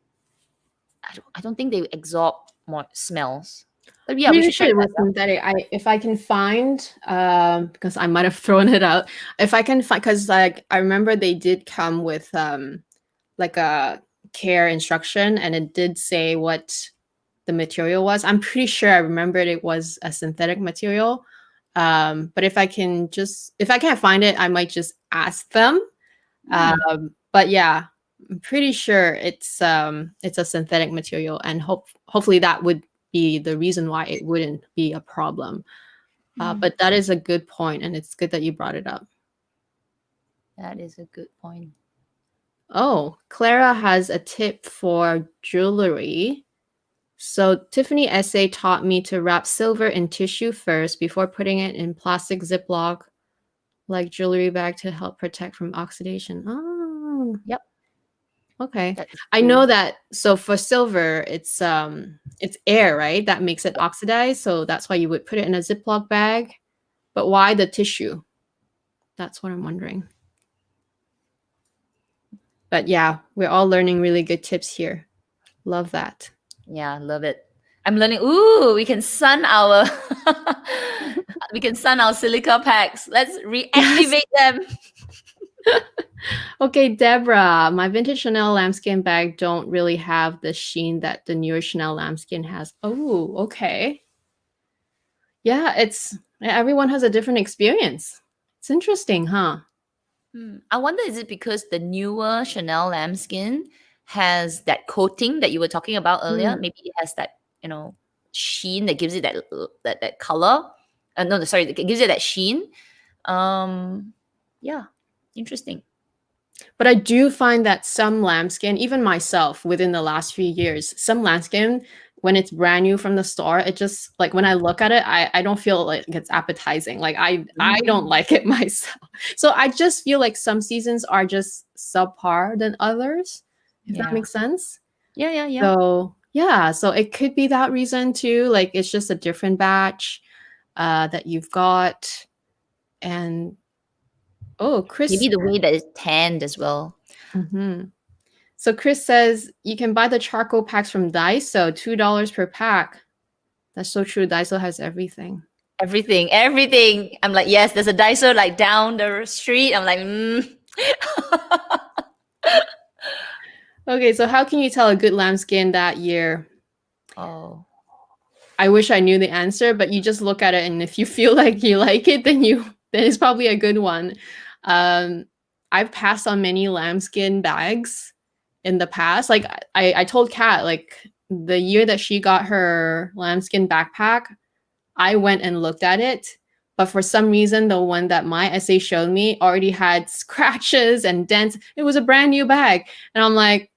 I don't think they absorb more smells. But yeah, we should check
it was synthetic. If I can find, because I might have thrown it out. If I can find, because like I remember they did come with like a care instruction, and it did say what the material was. I'm pretty sure I remembered it was a synthetic material. But if I can't find it, I might just ask them. But yeah, I'm pretty sure it's a synthetic material, and hopefully that would be the reason why it wouldn't be a problem. But that is a good point, and it's good that you brought it up.
That is a good point.
Oh, Clara has a tip for jewelry. So Tiffany SA taught me to wrap silver in tissue first before putting it in plastic Ziploc, like jewelry bag, to help protect from oxidation. Oh,
yep.
Okay. I know that. So for silver, it's air, right? That makes it oxidize. So that's why you would put it in a Ziploc bag. But why the tissue? That's what I'm wondering. But yeah, we're all learning really good tips here. Love that.
Yeah, love it. I'm learning. Ooh, we can sun our silica packs. Let's reactivate them.
Okay, Deborah, my vintage Chanel lambskin bag don't really have the sheen that the newer Chanel lambskin has. Oh, okay. Yeah, everyone has a different experience. It's interesting, huh?
I wonder, is it because the newer Chanel lambskin has that coating that you were talking about earlier? Maybe it has that, sheen that gives it that color. No, sorry, it gives it that sheen. Yeah, interesting.
But I do find that some lambskin, even myself, within the last few years, some lambskin, when it's brand new from the store, it just, like, when I look at it, I don't feel like it's appetizing. Like I don't like it myself. So I just feel like some seasons are just subpar than others, if that makes sense.
Yeah.
So it could be that reason too. Like it's just a different batch that you've got. And Chris,
maybe the way that it's tanned as well.
So Chris says you can buy the charcoal packs from Daiso, $2 per pack. That's so true. Daiso has everything.
Everything. I'm like, yes, there's a Daiso like down the street. I'm like,
Okay, so how can you tell a good lambskin that year?
Oh,
I wish I knew the answer, but you just look at it, and if you feel like you like it, then it's probably a good one. I've passed on many lambskin bags in the past. Like I told Kat, like the year that she got her lambskin backpack, I went and looked at it, but for some reason, the one that my essay showed me already had scratches and dents. It was a brand new bag, and I'm like,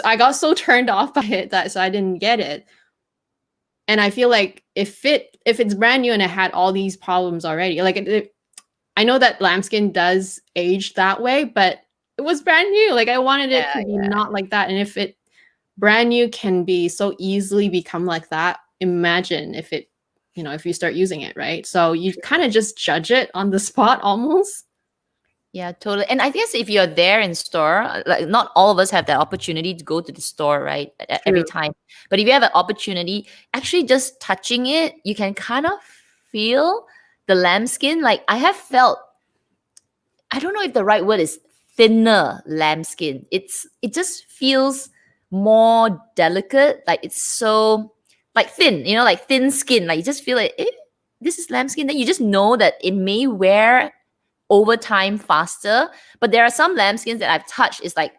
I got so turned off by it that so I didn't get it. And I feel like if it's brand new and it had all these problems already, like I know that lambskin does age that way, but it was brand new. Like I wanted it to be not like that. And if it brand new can be so easily become like that, imagine if it, if you start using it, right? So you kind of just judge it on the spot almost.
Yeah, totally. And I guess if you're there in store, like not all of us have that opportunity to go to the store, right? Every time. But if you have an opportunity, actually just touching it, you can kind of feel the lambskin. Like I have felt, I don't know if the right word is thinner lambskin. It just feels more delicate. Like it's so like thin, like thin skin. Like you just feel like, this is lambskin. Then you just know that it may wear over time faster. But there are some lambskins that I've touched. It's like,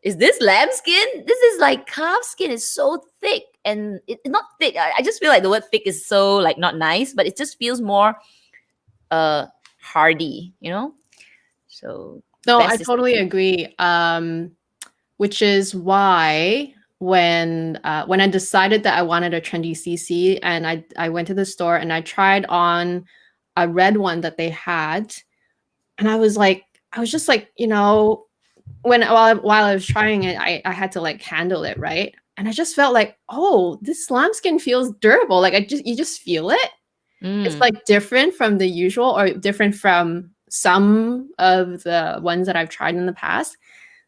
is this lambskin? This is like calf skin. It's so thick. And it's not thick. I just feel like the word thick is so like not nice, but it just feels more hardy, So
no, I totally agree. Which is why when I decided that I wanted a trendy CC, and I went to the store and I tried on a red one that they had, and I was just like, while I was trying it, I had to like handle it, right? And I just felt like, oh, this lambskin feels durable. Like you just feel it. It's like different from the usual, or different from some of the ones that I've tried in the past,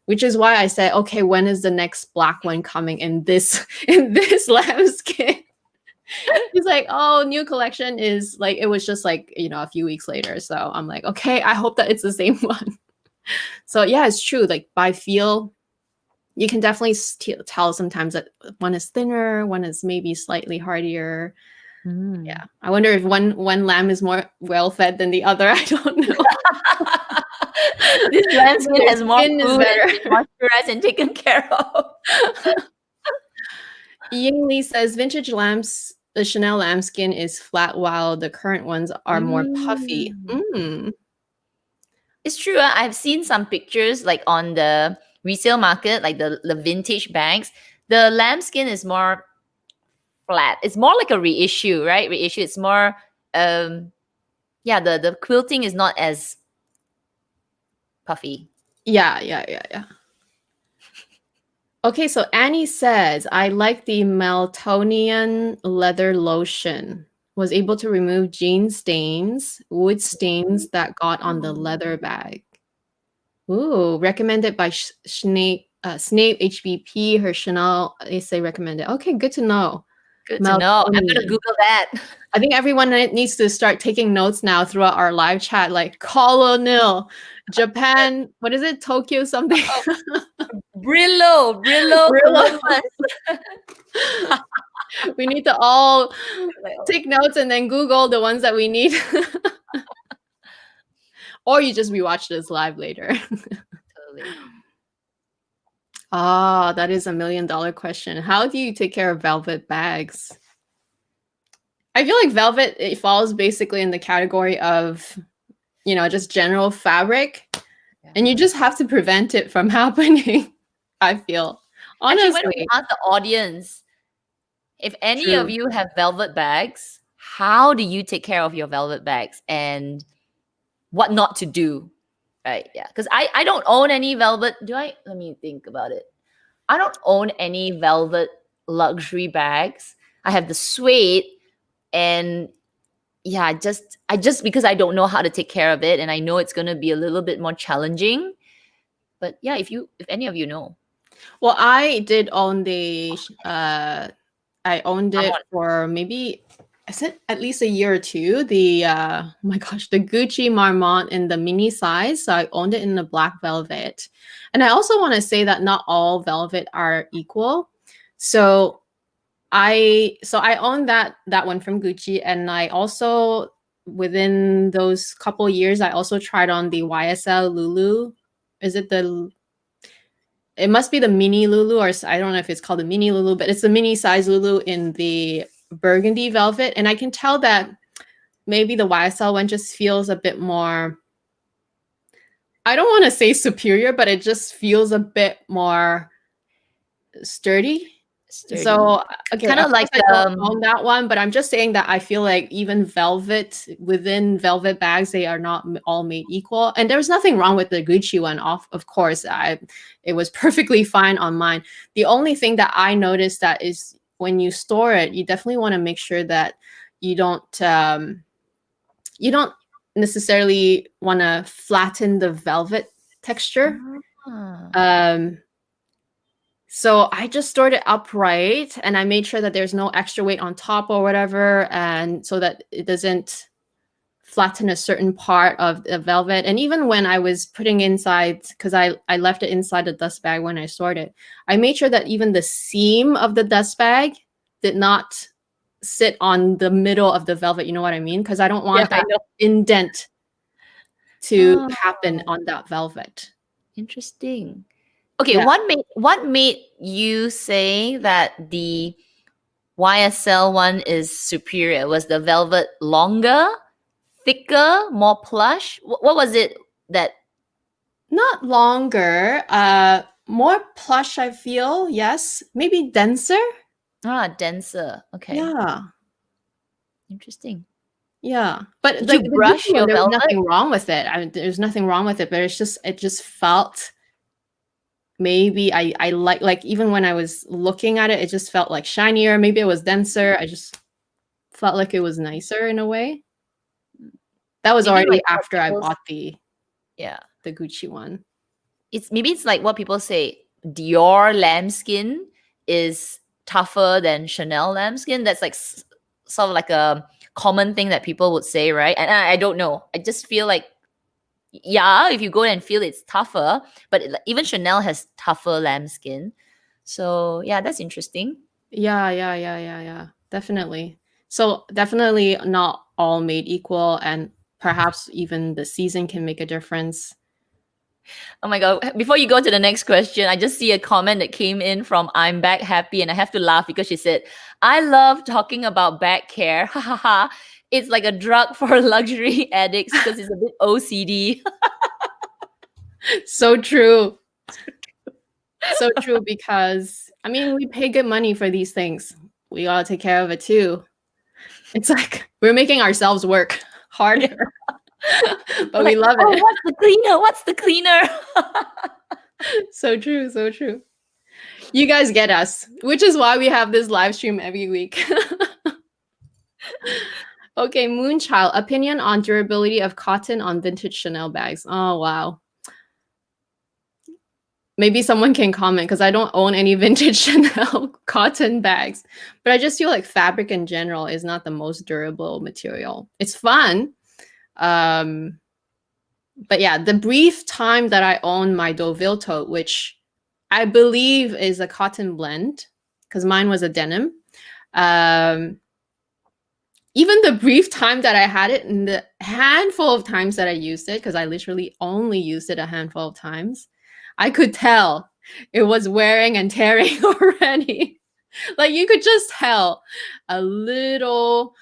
which is why I said, okay, when is the next black one coming in this lambskin? He's like, oh, new collection is like, it was just like, a few weeks later. So I'm like, okay, I hope that it's the same one. So yeah, it's true. Like by feel, you can definitely tell sometimes that one is thinner, one is maybe slightly hardier. Yeah, I wonder if one lamb is more well-fed than the other. I don't know.
This lambskin has more food and moisturized and taken care of.
Yingli says vintage lamps, the Chanel lambskin is flat while the current ones are more puffy.
It's true. I've seen some pictures like on the resale market, like the vintage bags. The lambskin is more flat. It's more like a reissue, right? Reissue. It's more, the quilting is not as puffy.
Yeah. Okay, so Annie says, I like the Meltonian leather lotion. Was able to remove jean stains, wood stains that got on the leather bag. Ooh, recommended by Snape HBP. Her Chanel essay recommended. Okay, good to know.
Good to know. I'm gonna Google that.
I think everyone needs to start taking notes now throughout our live chat, like Colonel, Japan, what is it? Tokyo something?
Brillo.
We need to all take notes and then Google the ones that we need. Or you just rewatch this live later.
Totally.
Ah, that is $1 million question. How do you take care of velvet bags? I feel like velvet, it falls basically in the category of, just general fabric. Yeah. And you just have to prevent it from happening, I feel. Honestly.
Actually, when we ask the audience, if any of you have velvet bags, how do you take care of your velvet bags and what not to do? Right? Yeah. Because I don't own any velvet. Do I? Let me think about it. I don't own any velvet luxury bags. I have the suede, and yeah, just because I don't know how to take care of it, and I know it's gonna be a little bit more challenging. But yeah, if any of you know.
Well, I did own the I owned it for maybe, I said at least a year or two. The oh my gosh, the Gucci Marmont in the mini size. So I owned it in the black velvet. And I also want to say that not all velvet are equal. So I own that one from Gucci, and I also, within those couple years, I also tried on the YSL Lulu. Is it it must be the mini Lulu, or I don't know if it's called the mini Lulu, but it's the mini size Lulu in the burgundy velvet. And I can tell that maybe the YSL one just feels a bit more, I don't want to say superior, but it just feels a bit more sturdy. So okay,
kind of like
I don't own that one, but I'm just saying that I feel like even within velvet bags, they are not all made equal. And there's nothing wrong with the Gucci one. Of course, it was perfectly fine on mine. The only thing that I noticed that is when you store it, you definitely want to make sure that you don't necessarily want to flatten the velvet texture. So I just stored it upright, and I made sure that there's no extra weight on top or whatever, and so that it doesn't flatten a certain part of the velvet. And even when I was putting inside, because I left it inside the dust bag when I stored it, I made sure that even the seam of the dust bag did not sit on the middle of the velvet. You know what I mean? Because I don't want that indent to happen on that velvet.
Interesting. Okay, what made you say that the YSL one is superior? Was the velvet longer, thicker, more plush? What was it that?
Not longer, more plush, I feel. Yes, maybe denser.
Denser. Okay.
Yeah.
Interesting.
Yeah, but
did you brush your velvet?
There's nothing wrong with it. There's nothing wrong with it, but it just felt. Maybe I like even when I was looking at it, it just felt like shinier. Maybe it was denser. I just felt like it was nicer in a way. That was already like after I bought the Gucci one.
Maybe it's like what people say, Dior lambskin is tougher than Chanel lambskin. That's like sort of like a common thing that people would say, right? And I don't know. I just feel like, if you go and feel it's tougher, but even Chanel has tougher lambskin. So yeah, that's interesting.
Yeah. Definitely. So definitely not all made equal, and perhaps even the season can make a difference.
Oh my God. Before you go to the next question, I just see a comment that came in from I'm Back Happy, and I have to laugh because she said, I love talking about back care. Ha ha ha. It's like a drug for luxury addicts because it's a bit OCD.
So true. So true, because I mean, we pay good money for these things. We gotta take care of it too. It's like we're making ourselves work harder. But we love it.
What's the cleaner? What's the cleaner?
So true, so true. You guys get us, which is why we have this live stream every week. Okay, Moonchild, opinion on durability of cotton on vintage Chanel bags. Oh, wow. Maybe someone can comment, because I don't own any vintage Chanel cotton bags. But I just feel like fabric in general is not the most durable material. It's fun. But yeah, the brief time that I owned my Deauville tote, which I believe is a cotton blend, because mine was a denim. Even the brief time that I had it, and the handful of times that I used it, because I literally only used it a handful of times, I could tell it was wearing and tearing already. Like you could just tell a little,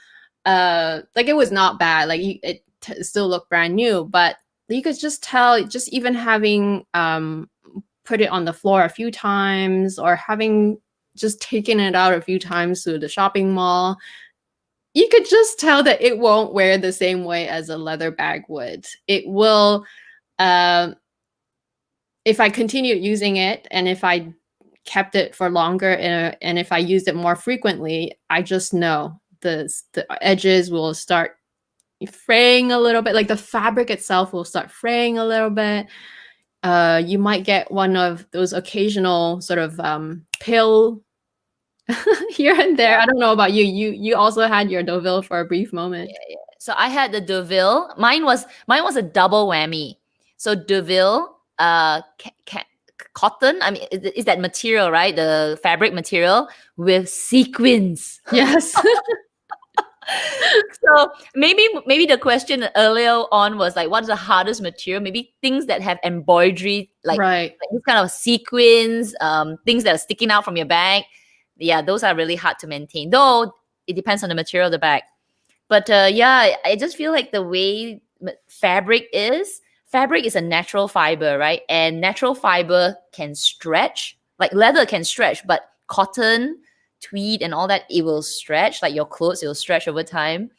like it was not bad. Like it still looked brand new, but you could just tell, just even having put it on the floor a few times, or having just taken it out a few times to the shopping mall, you could just tell that it won't wear the same way as a leather bag would. It will, if I continued using it, and if I kept it for longer, and if I used it more frequently, I just know the edges will start fraying a little bit. Like the fabric itself will start fraying a little bit. You might get one of those occasional sort of pill here and there. I don't know about you. You also had your Deauville for a brief moment.
Yeah. So I had the Deauville. Mine was a double whammy. So Deauville, cotton. I mean, is that material, right? The fabric material with sequins.
Yes.
So maybe the question earlier on was like, what's the hardest material? Maybe things that have embroidery,
Right.
like this kind of sequins, things that are sticking out from your bag. Yeah, those are really hard to maintain. Though it depends on the material of the bag. But yeah, I just feel like the way fabric is a natural fiber, right? And natural fiber can stretch, like leather can stretch, but cotton, tweed, and all that, it will stretch, like your clothes, it will stretch over time.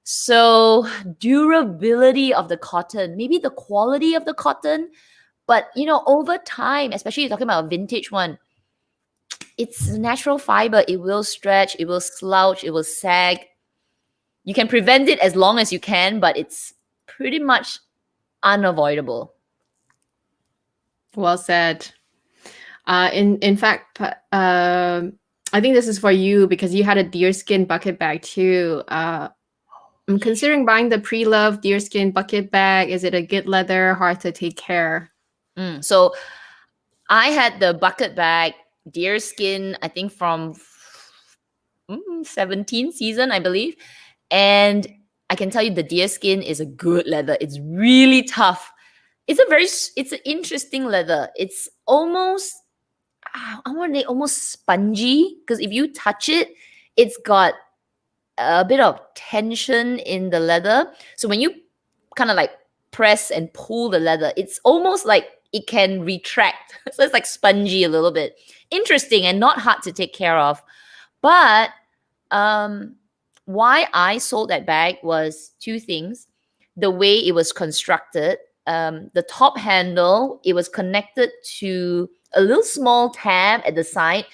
So durability of the cotton, maybe the quality of the cotton, but over time, especially you're talking about a vintage one, it's natural fiber. It will stretch, it will slouch, it will sag. You can prevent it as long as you can, but it's pretty much unavoidable.
Well said. In fact, I think this is for you because you had a deerskin bucket bag too. I'm considering buying the pre-loved deerskin bucket bag. Is it a good leather, hard to take care?
So I had the bucket bag deerskin, I think from 17th season, I believe. And I can tell you the deerskin is a good leather. It's really tough. It's an interesting leather. It's almost, I want to say almost spongy, because if you touch it, it's got a bit of tension in the leather. So when you kind of like press and pull the leather, it's almost like it can retract. So it's like spongy a little bit. Interesting and not hard to take care of. But why I sold that bag was two things. The way it was constructed, the top handle, it was connected to a little small tab at the side.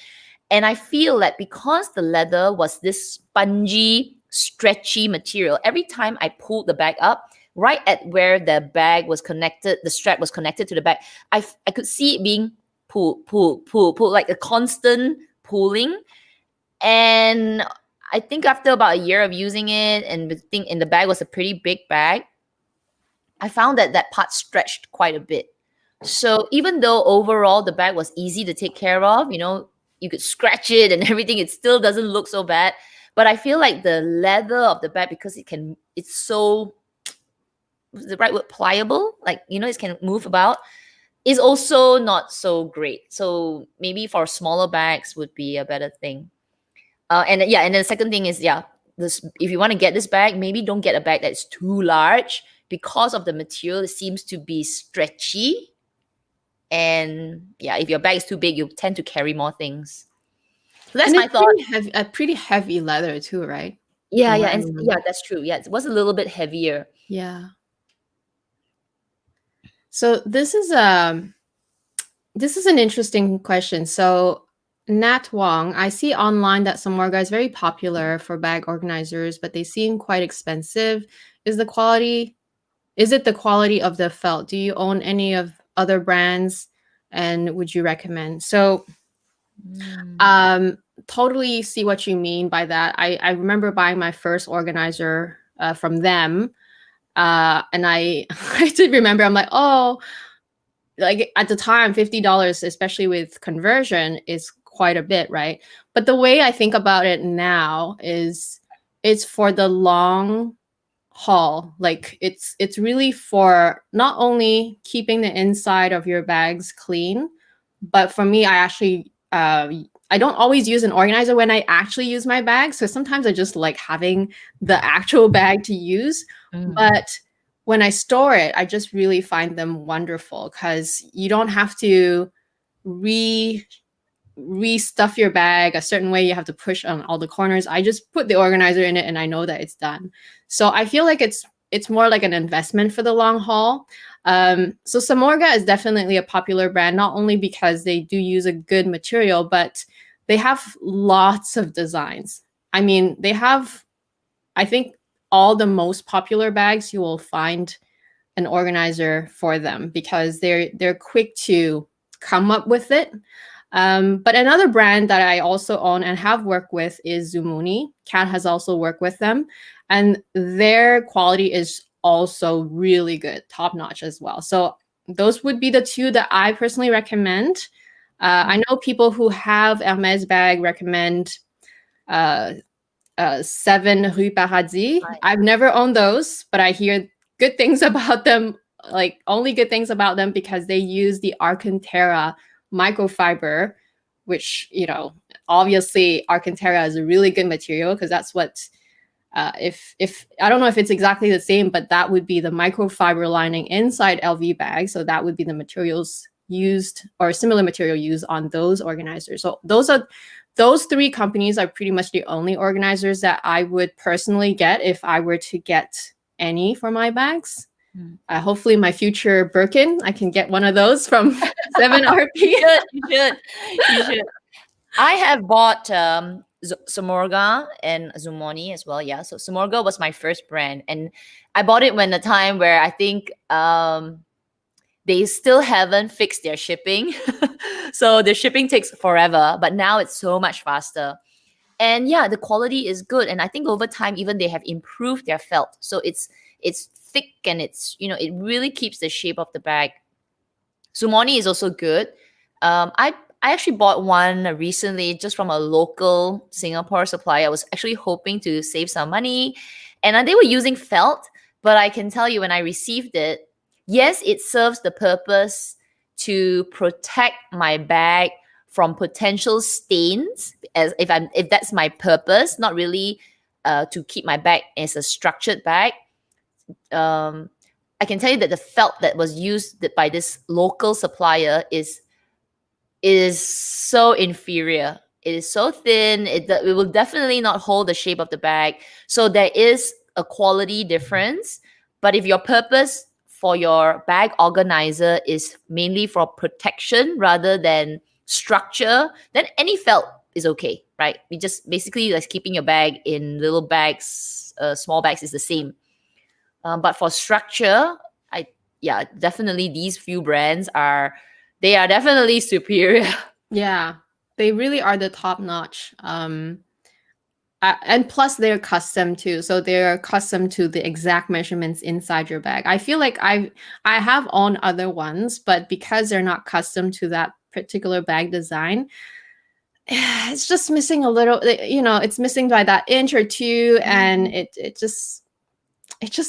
And I feel that because the leather was this spongy, stretchy material, every time I pulled the bag up, right at where the bag was connected, the strap was connected to the bag, I could see it being pulled, like a constant pulling. And I think after about a year of using it, and the bag was a pretty big bag, I found that part stretched quite a bit. So even though overall the bag was easy to take care of, you could scratch it and everything, it still doesn't look so bad. But I feel like the leather of the bag, because it's so, what's the right word, pliable, like, it can move about, is also not so great. So maybe for smaller bags would be a better thing. And then the second thing is, if you want to get this bag, maybe don't get a bag that's too large, because of the material. It seems to be stretchy. And if your bag is too big, you tend to carry more things. So that's my thought.
A pretty heavy leather too, right?
Yeah, that's true. Yeah, it was a little bit heavier.
Yeah. So this is an interesting question. So Nat Wong, I see online that Samorga is very popular for bag organizers, but they seem quite expensive. Is it the quality of the felt? Do you own any of other brands, and would you recommend? So totally see what you mean by that. I remember buying my first organizer from them, and I did remember, I'm like, oh, like at the time, $50, especially with conversion, is quite a bit, right? But the way I think about it now is it's for the long haul. Like it's really for not only keeping the inside of your bags clean, but for me, I actually I don't always use an organizer when I actually use my bag. So sometimes I just like having the actual bag to use. But when I store it, I just really find them wonderful, because you don't have to re-stuff your bag a certain way. You have to push on all the corners. I just put the organizer in it and I know that it's done. So I feel like it's more like an investment for the long haul. So Samorga is definitely a popular brand, not only because they do use a good material, but they have lots of designs. I mean, they have, I think, all the most popular bags. You will find an organizer for them because they're quick to come up with it. But another brand that I also own and have worked with is Zumuni. Kat has also worked with them, and their quality is also really good, top notch as well. So those would be the two that I personally recommend. I know people who have Hermès bag recommend 7 Rue Paradis. I've never owned those, but I hear good things about them, like only good things about them, because they use the Alcantara microfiber, which, you know, obviously Alcantara is a really good material, because that's what if I don't know if it's exactly the same, but that would be the microfiber lining inside LV bags. So that would be the materials used, or similar material used on those organizers. So those 3 companies are pretty much the only organizers that I would personally get if I were to get any for my bags. Hopefully my future Birkin, I can get one of those from 7RP.
You should. I have bought Samorga and Zumoni as well. Yeah, so Samorga was my first brand, and I bought it when the time where I think they still haven't fixed their shipping. So the shipping takes forever, but now it's so much faster. And yeah, the quality is good. And I think over time, even they have improved their felt. So it's thick, and it's, you know, it really keeps the shape of the bag. Zumoni is also good. I actually bought one recently just from a local Singapore supplier. I was actually hoping to save some money, and they were using felt, but I can tell you when I received it, yes, it serves the purpose to protect my bag from potential stains, as if that's my purpose, not really to keep my bag as a structured bag. I can tell you that the felt that was used by this local supplier is so inferior. It is so thin. It will definitely not hold the shape of the bag. So there is a quality difference. But if your purpose for your bag organizer is mainly for protection rather than structure, then any felt is okay, right? We just basically like keeping your bag in little bags, small bags is the same. But for structure, definitely these few brands are definitely superior.
Yeah, they really are the top notch. And plus they're custom too. So they're custom to the exact measurements inside your bag. I feel like I have owned other ones, but because they're not custom to that particular bag design, it's just missing a little, you know, it's missing by that inch or two, and it just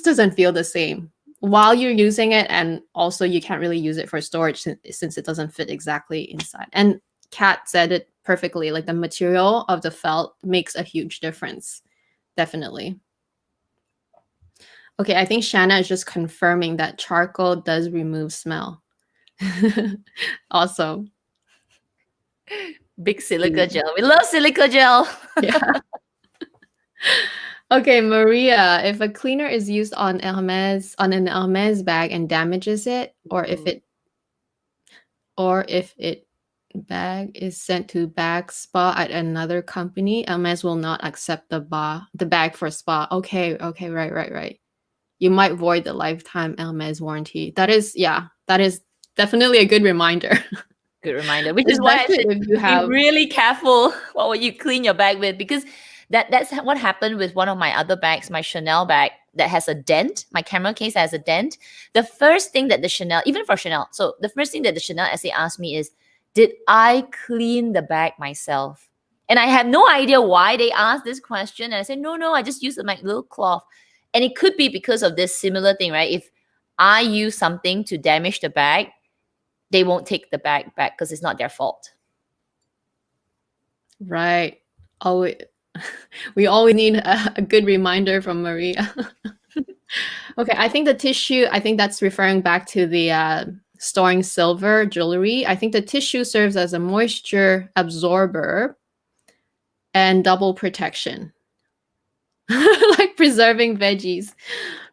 doesn't feel the same while you're using it. And also you can't really use it for storage since it doesn't fit exactly inside. And Kat said it perfectly, like the material of the felt makes a huge difference. Definitely. Okay, I think Shanna is just confirming that charcoal does remove smell. Awesome.
Big silica gel. We love silica gel.
Yeah. Okay, Maria, if a cleaner is used on an Hermès bag and damages it, or if it bag is sent to bag spa at another company, Hermès will not accept the bag for spa. Okay, right. You might void the lifetime Hermès warranty. That is definitely a good reminder.
Good reminder, which is why I said be really careful what you clean your bag with, because that's what happened with one of my other bags, my Chanel bag that has a dent, my camera case that has a dent. The first thing that the Chanel, even for Chanel, so the first thing that the Chanel essay asked me is, did I clean the bag myself? And I had no idea why they asked this question. And I said, no, I just used my little cloth. And it could be because of this similar thing, right? If I use something to damage the bag, they won't take the bag back because it's not their fault.
Right. We always need a good reminder from Maria. Okay, I think the tissue, I think that's referring back to the storing silver jewelry. I think the tissue serves as a moisture absorber and double protection. Like preserving veggies.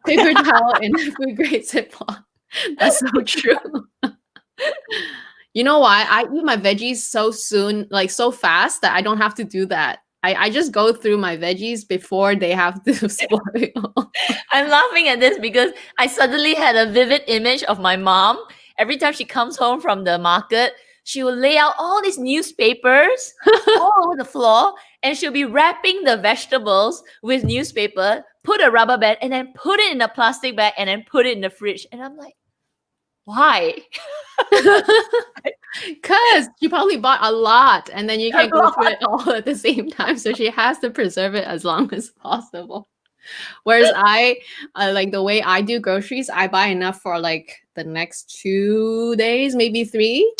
Paper towel in food grade Ziploc. That's so true. You know why? I eat my veggies so soon, like so fast, that I don't have to do that. I just go through my veggies before they have to spoil.
I'm laughing at this because I suddenly had a vivid image of my mom. Every time she comes home from the market, she will lay out all these newspapers all over the floor, and she'll be wrapping the vegetables with newspaper, put a rubber band, and then put it in a plastic bag, and then put it in the fridge. And I'm like, Why?
Because she probably bought a lot and then you can't go through it all at the same time. So she has to preserve it as long as possible. Whereas I, like the way I do groceries, I buy enough for like the next 2 days, maybe 3,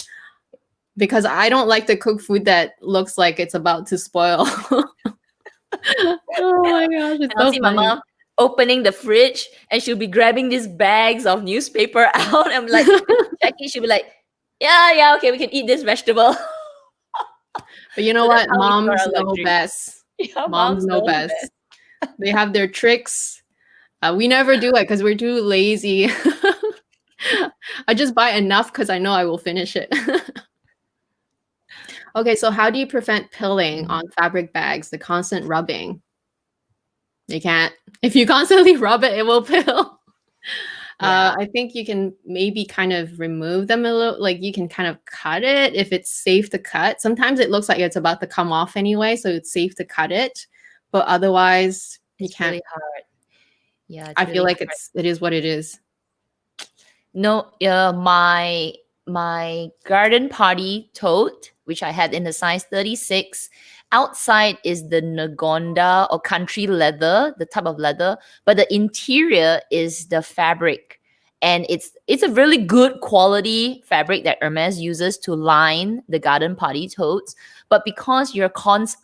because I don't like to cook food that looks like it's about to spoil. Oh my gosh, it's
And I'll
so
see my
funny.
mom opening the fridge and she'll be grabbing these bags of newspaper out. I'm like, checking. She'll be like, yeah, okay, we can eat this vegetable.
But you know
So that's
what?
how we store
Moms
our
know
luxury.
best.
Yeah,
Moms know best. They have their tricks. We never do it because we're too lazy. I just buy enough because I know I will finish it. Okay, so how do you prevent pilling on fabric bags, the constant rubbing? You can't. If you constantly rub it, it will pill.
Yeah.
I think you can maybe kind of remove them a little, like you can kind of cut it if it's safe to cut. Sometimes it looks like it's about to come off anyway, so it's safe to cut it. But otherwise, you
It's
can't.
really hard. Yeah,
I
it's
feel
really
like
hard.
it is what it is.
No, my garden party tote, which I had in the size 36, outside is the Nagonda or country leather, the type of leather, but the interior is the fabric. And it's a really good quality fabric that Hermes uses to line the garden party totes. But because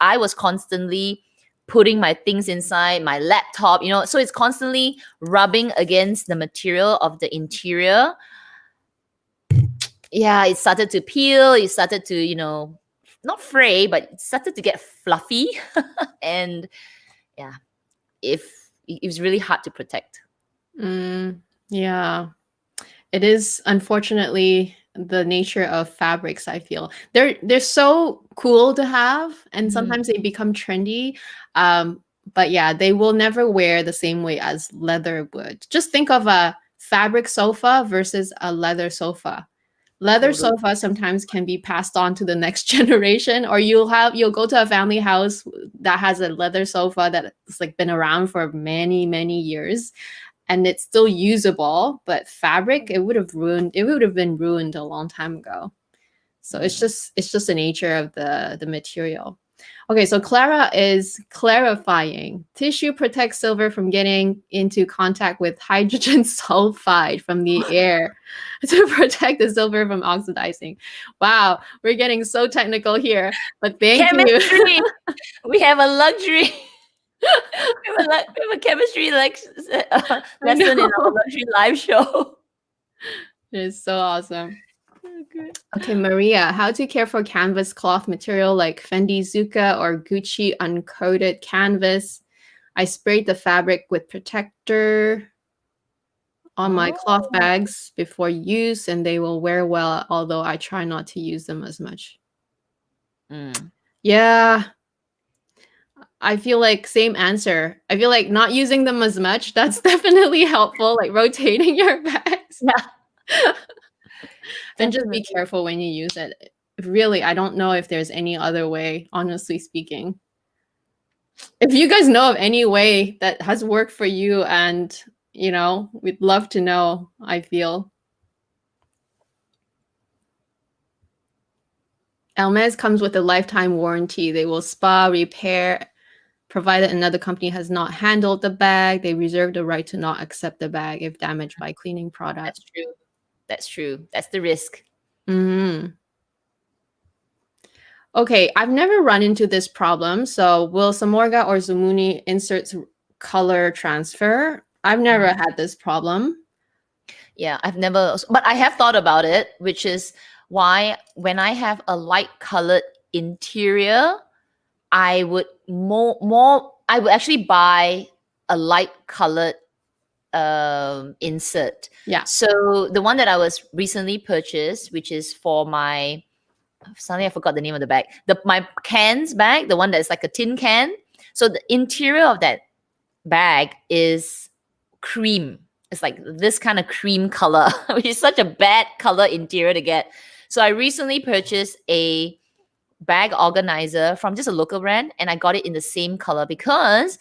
I was constantly putting my things inside my laptop, so it's constantly rubbing against the material of the interior. Yeah, it started to peel. It started to, not fray, but it started to get fluffy. And yeah, it was really hard to protect.
Yeah, it is unfortunately the nature of fabrics. I feel they're so cool to have, and sometimes they become trendy. But yeah, they will never wear the same way as leather would. Just think of a fabric sofa versus a leather sofa. Leather
Totally.
sofa sometimes can be passed on to the next generation, or you'll go to a family house that has a leather sofa that's like been around for many, many years, and it's still usable. But fabric, it would have been ruined a long time ago. So it's just the nature of the material. Okay, so Clara is clarifying. Tissue protects silver from getting into contact with hydrogen sulfide from the air to protect the silver from oxidizing. Wow, we're getting so technical here, but thank
Chemistry.
you.
We have a luxury. We have a chemistry lesson in our luxury live show.
It is so awesome. Okay, Maria, how to care for canvas cloth material like Fendi Zucca or Gucci uncoated canvas? I sprayed the fabric with protector on my cloth bags before use, and they will wear well, although I try not to use them as much. Yeah, I feel like same answer. I feel like not using them as much, that's definitely helpful, like rotating your bags.
Yeah.
And just be careful when you use it. Really, I don't know if there's any other way, honestly speaking. If you guys know of any way that has worked for you, and we'd love to know, I feel. Hermes comes with a lifetime warranty. They will spa, repair, provided another company has not handled the bag. They reserve the right to not accept the bag if damaged by cleaning product.
That's true. That's the risk.
Okay, I've never run into this problem. So will Samorga or Zumuni insert color transfer? I've never had this problem.
Yeah, I've never, but I have thought about it, which is why when I have a light colored interior, I would I would actually buy a light colored insert.
Yeah.
So the one that I was recently purchased, which is for my, suddenly I forgot the name of the bag, my cans bag, the one that's like a tin can. So the interior of that bag is cream. It's like this kind of cream color, which is such a bad color interior to get. So I recently purchased a bag organizer from just a local brand, and I got it in the same color because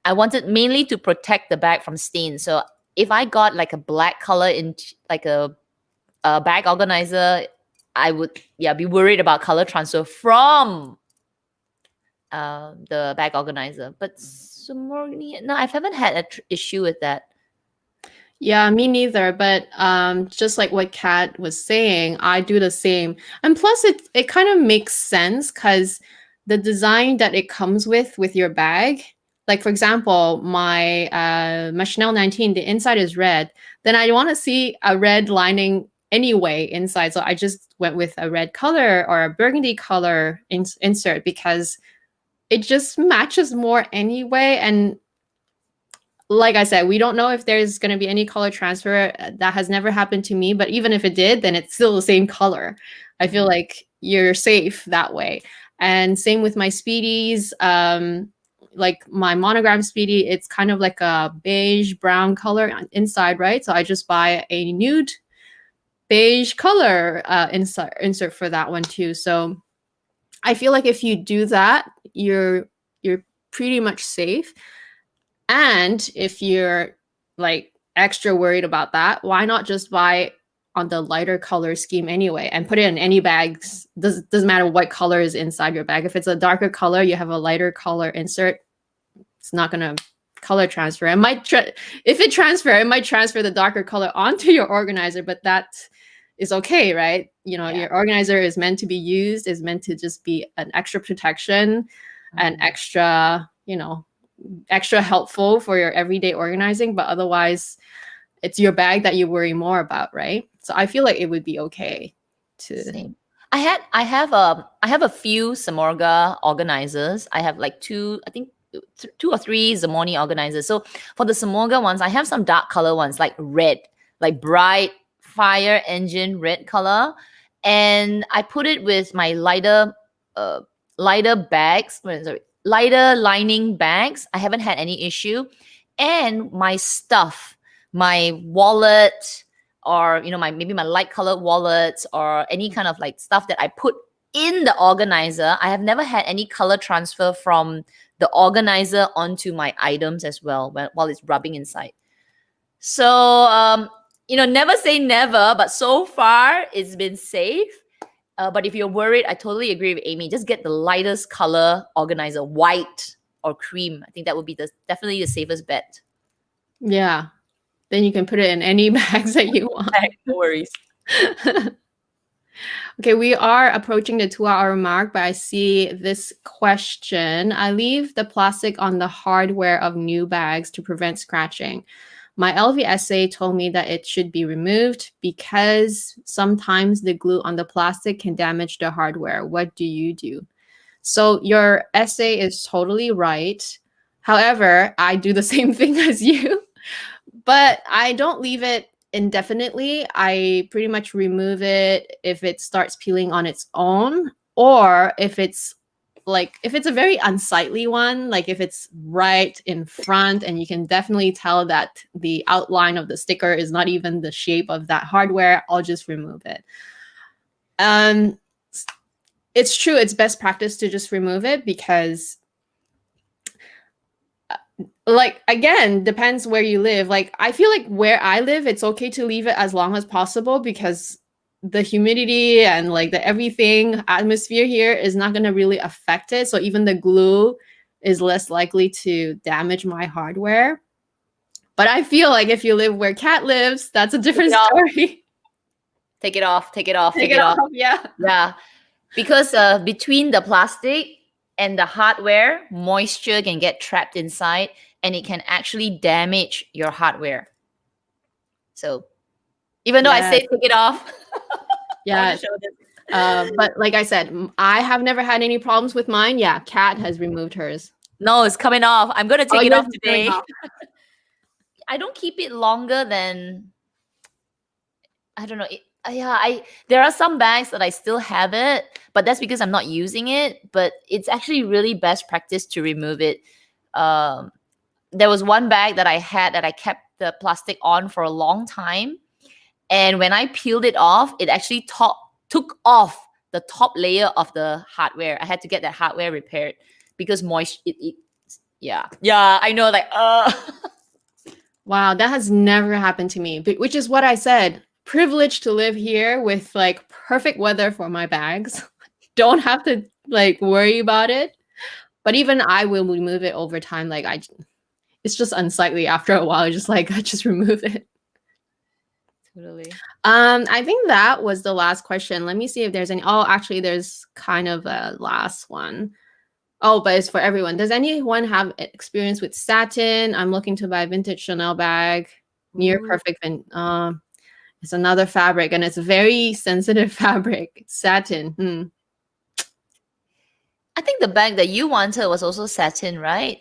I wanted mainly to protect the bag from stains. So if I got like a black color in like a bag organizer, I would be worried about color transfer from the bag organizer. But no, I haven't had an issue with that.
Yeah, me neither. But just like what Kat was saying, I do the same. And plus, it kind of makes sense because the design that it comes with your bag, like for example, my Chanel 19, the inside is red. Then I want to see a red lining anyway inside, so I just went with a red color or a burgundy color insert because it just matches more anyway. And like I said, we don't know if there's going to be any color transfer. That has never happened to me, but even if it did, then it's still the same color. I feel like you're safe that way. And same with my Speedies. Like my monogram Speedy, it's kind of like a beige brown color inside, right? So I just buy a nude beige color insert for that one too. So I feel like if you do that, you're pretty much safe. And if you're like extra worried about that, why not just buy on the lighter color scheme anyway and put it in any bags? Doesn't matter what color is inside your bag. If it's a darker color, you have a lighter color insert, it's not gonna color transfer. It might if it transfer, it might transfer the darker color onto your organizer, but that is okay, right? You know, your organizer is meant to be used, is meant to just be an extra protection and extra, you know, extra helpful for your everyday organizing, but otherwise it's your bag that you worry more about, right? So I feel like it would be okay to
Same. I have a few Samorga organizers. I have like two or three Zamoni organizers. So for the Samorga ones, I have some dark color ones like red, like bright fire engine red color, and I put it with my lighter bags. Sorry, lighter lining bags. I haven't had any issue. And my stuff, my wallet, or you know, maybe my light colored wallets, or any kind of like stuff that I put in the organizer, I have never had any color transfer from the organizer onto my items as well while it's rubbing inside. So you know, never say never, but so far it's been safe. But if you're worried, I totally agree with Amy. Just get the lightest color organizer, white or cream. I think that would be definitely the safest bet.
Yeah. Then you can put it in any bags that you want.
No worries.
Okay, we are approaching the 2-hour mark, but I see this question. I leave the plastic on the hardware of new bags to prevent scratching. My LV told me that it should be removed because sometimes the glue on the plastic can damage the hardware. What do you do? So your essay is totally right. However, I do the same thing as you, but I don't leave it indefinitely. I pretty much remove it if it starts peeling on its own, or if it's a very unsightly one, like if it's right in front and you can definitely tell that the outline of the sticker is not even the shape of that hardware, I'll just remove it. It's true, it's best practice to just remove it because like, again, depends where you live. Like, I feel like where I live, it's okay to leave it as long as possible because the humidity and like the everything atmosphere here is not going to really affect it. So even the glue is less likely to damage my hardware. But I feel like if you live where Kat lives, that's a different story.
Take it off. Take it off. Take it off.
Yeah.
Yeah. Because between the plastic and the hardware, moisture can get trapped inside and it can actually damage your hardware. So even though I say take it off.
Yeah. But like I said, I have never had any problems with mine. Yeah, Kat has removed hers.
No, it's coming off. I'm going to take it off today. I don't keep it longer than, I don't know. There are some bags that I still have it, but that's because I'm not using it. But it's actually really best practice to remove it. There was one bag that I had that I kept the plastic on for a long time. And when I peeled it off, it actually took off the top layer of the hardware. I had to get that hardware repaired because moisture. Yeah, I know, like,
Wow, that has never happened to me. But which is what I said. privileged to live here with like perfect weather for my bags. Don't have to like worry about it. But even I will remove it over time. Like it's just unsightly after a while. Just like I just remove it.
Totally.
I think that was the last question. Let me see if there's any. Oh, actually, there's kind of a last one. Oh, but it's for everyone. Does anyone have experience with satin? I'm looking to buy a vintage Chanel bag. Near perfect. It's another fabric, and it's a very sensitive fabric. Satin.
I think the bag that you wanted was also satin, right?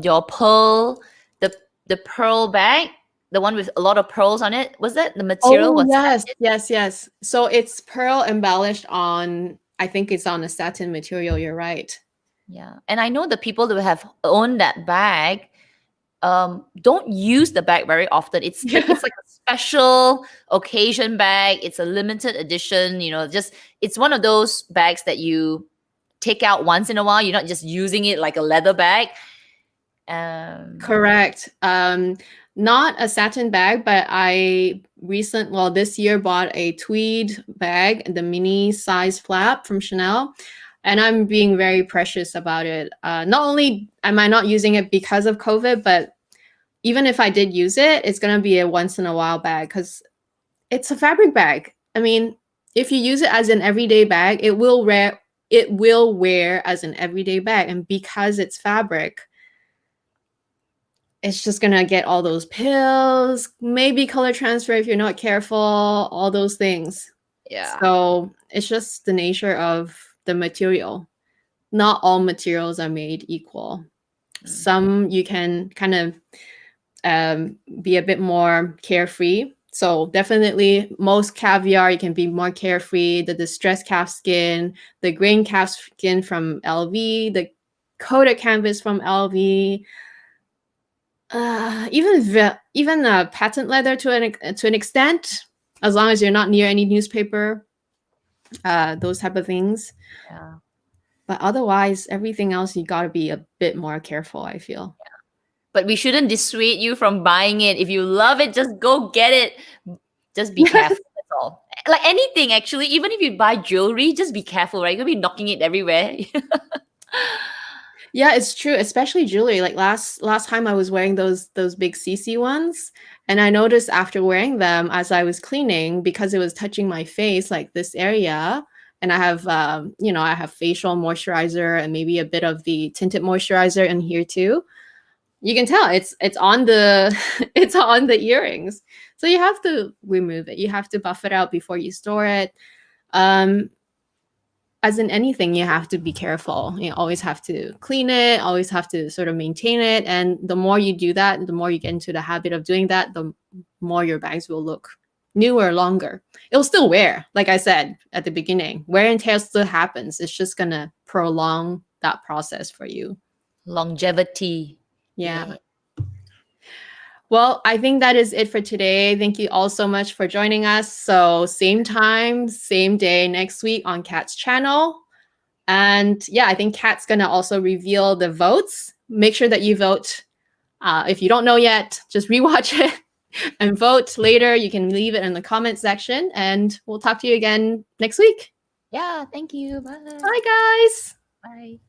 Your pearl, the pearl bag, the one with a lot of pearls on it. Was that the material?
Oh,
Was
yes,
satin?
yes. So it's pearl embellished on, I think it's on a satin material. You're right.
Yeah, and I know the people that have owned that bag don't use the bag very often. It's like a special occasion bag. It's a limited edition. Just it's one of those bags that you take out once in a while. You're not just using it like a leather bag.
Correct. Not a satin bag, but this year bought a tweed bag, the mini size flap from Chanel. And I'm being very precious about it. Not only am I not using it because of COVID, but even if I did use it, it's going to be a once in a while bag because it's a fabric bag. I mean, if you use it as an everyday bag, it will wear as an everyday bag. And because it's fabric, it's just going to get all those pills, maybe color transfer if you're not careful, all those things.
Yeah.
So it's just the nature of the material. Not all materials are made equal. Some you can kind of be a bit more carefree. So definitely most caviar, you can be more carefree. The distressed calf skin, the grain calf skin from LV, the coated canvas from LV, even patent leather to an extent, as long as you're not near any newspaper, those type of things.
Yeah.
But otherwise, everything else you got to be a bit more careful, I feel.
Yeah. But we shouldn't dissuade you from buying it. If you love it, just go get it. Just be careful. That's all. Like anything, actually, even if you buy jewelry, just be careful, right? You're gonna be knocking it everywhere.
Yeah, it's true, especially jewelry. Like last time I was wearing those big CC ones, and I noticed after wearing them as I was cleaning, because it was touching my face, like this area, and I have I have facial moisturizer and maybe a bit of the tinted moisturizer in here too. You can tell it's on the it's on the earrings. So you have to remove it. You have to buff it out before you store it. As in anything, you have to be careful. You always have to clean it, always have to sort of maintain it. And the more you do that, the more you get into the habit of doing that, the more your bags will look newer, longer. It'll still wear, like I said at the beginning. Wear and tear still happens. It's just going to prolong that process for you.
Longevity.
Yeah. Well, I think that is it for today. Thank you all so much for joining us. So same time, same day next week on Kat's channel. And yeah, I think Kat's going to also reveal the votes. Make sure that you vote. If you don't know yet, just rewatch it and vote later. You can leave it in the comment section and we'll talk to you again next week.
Yeah, thank you. Bye.
Bye, guys.
Bye.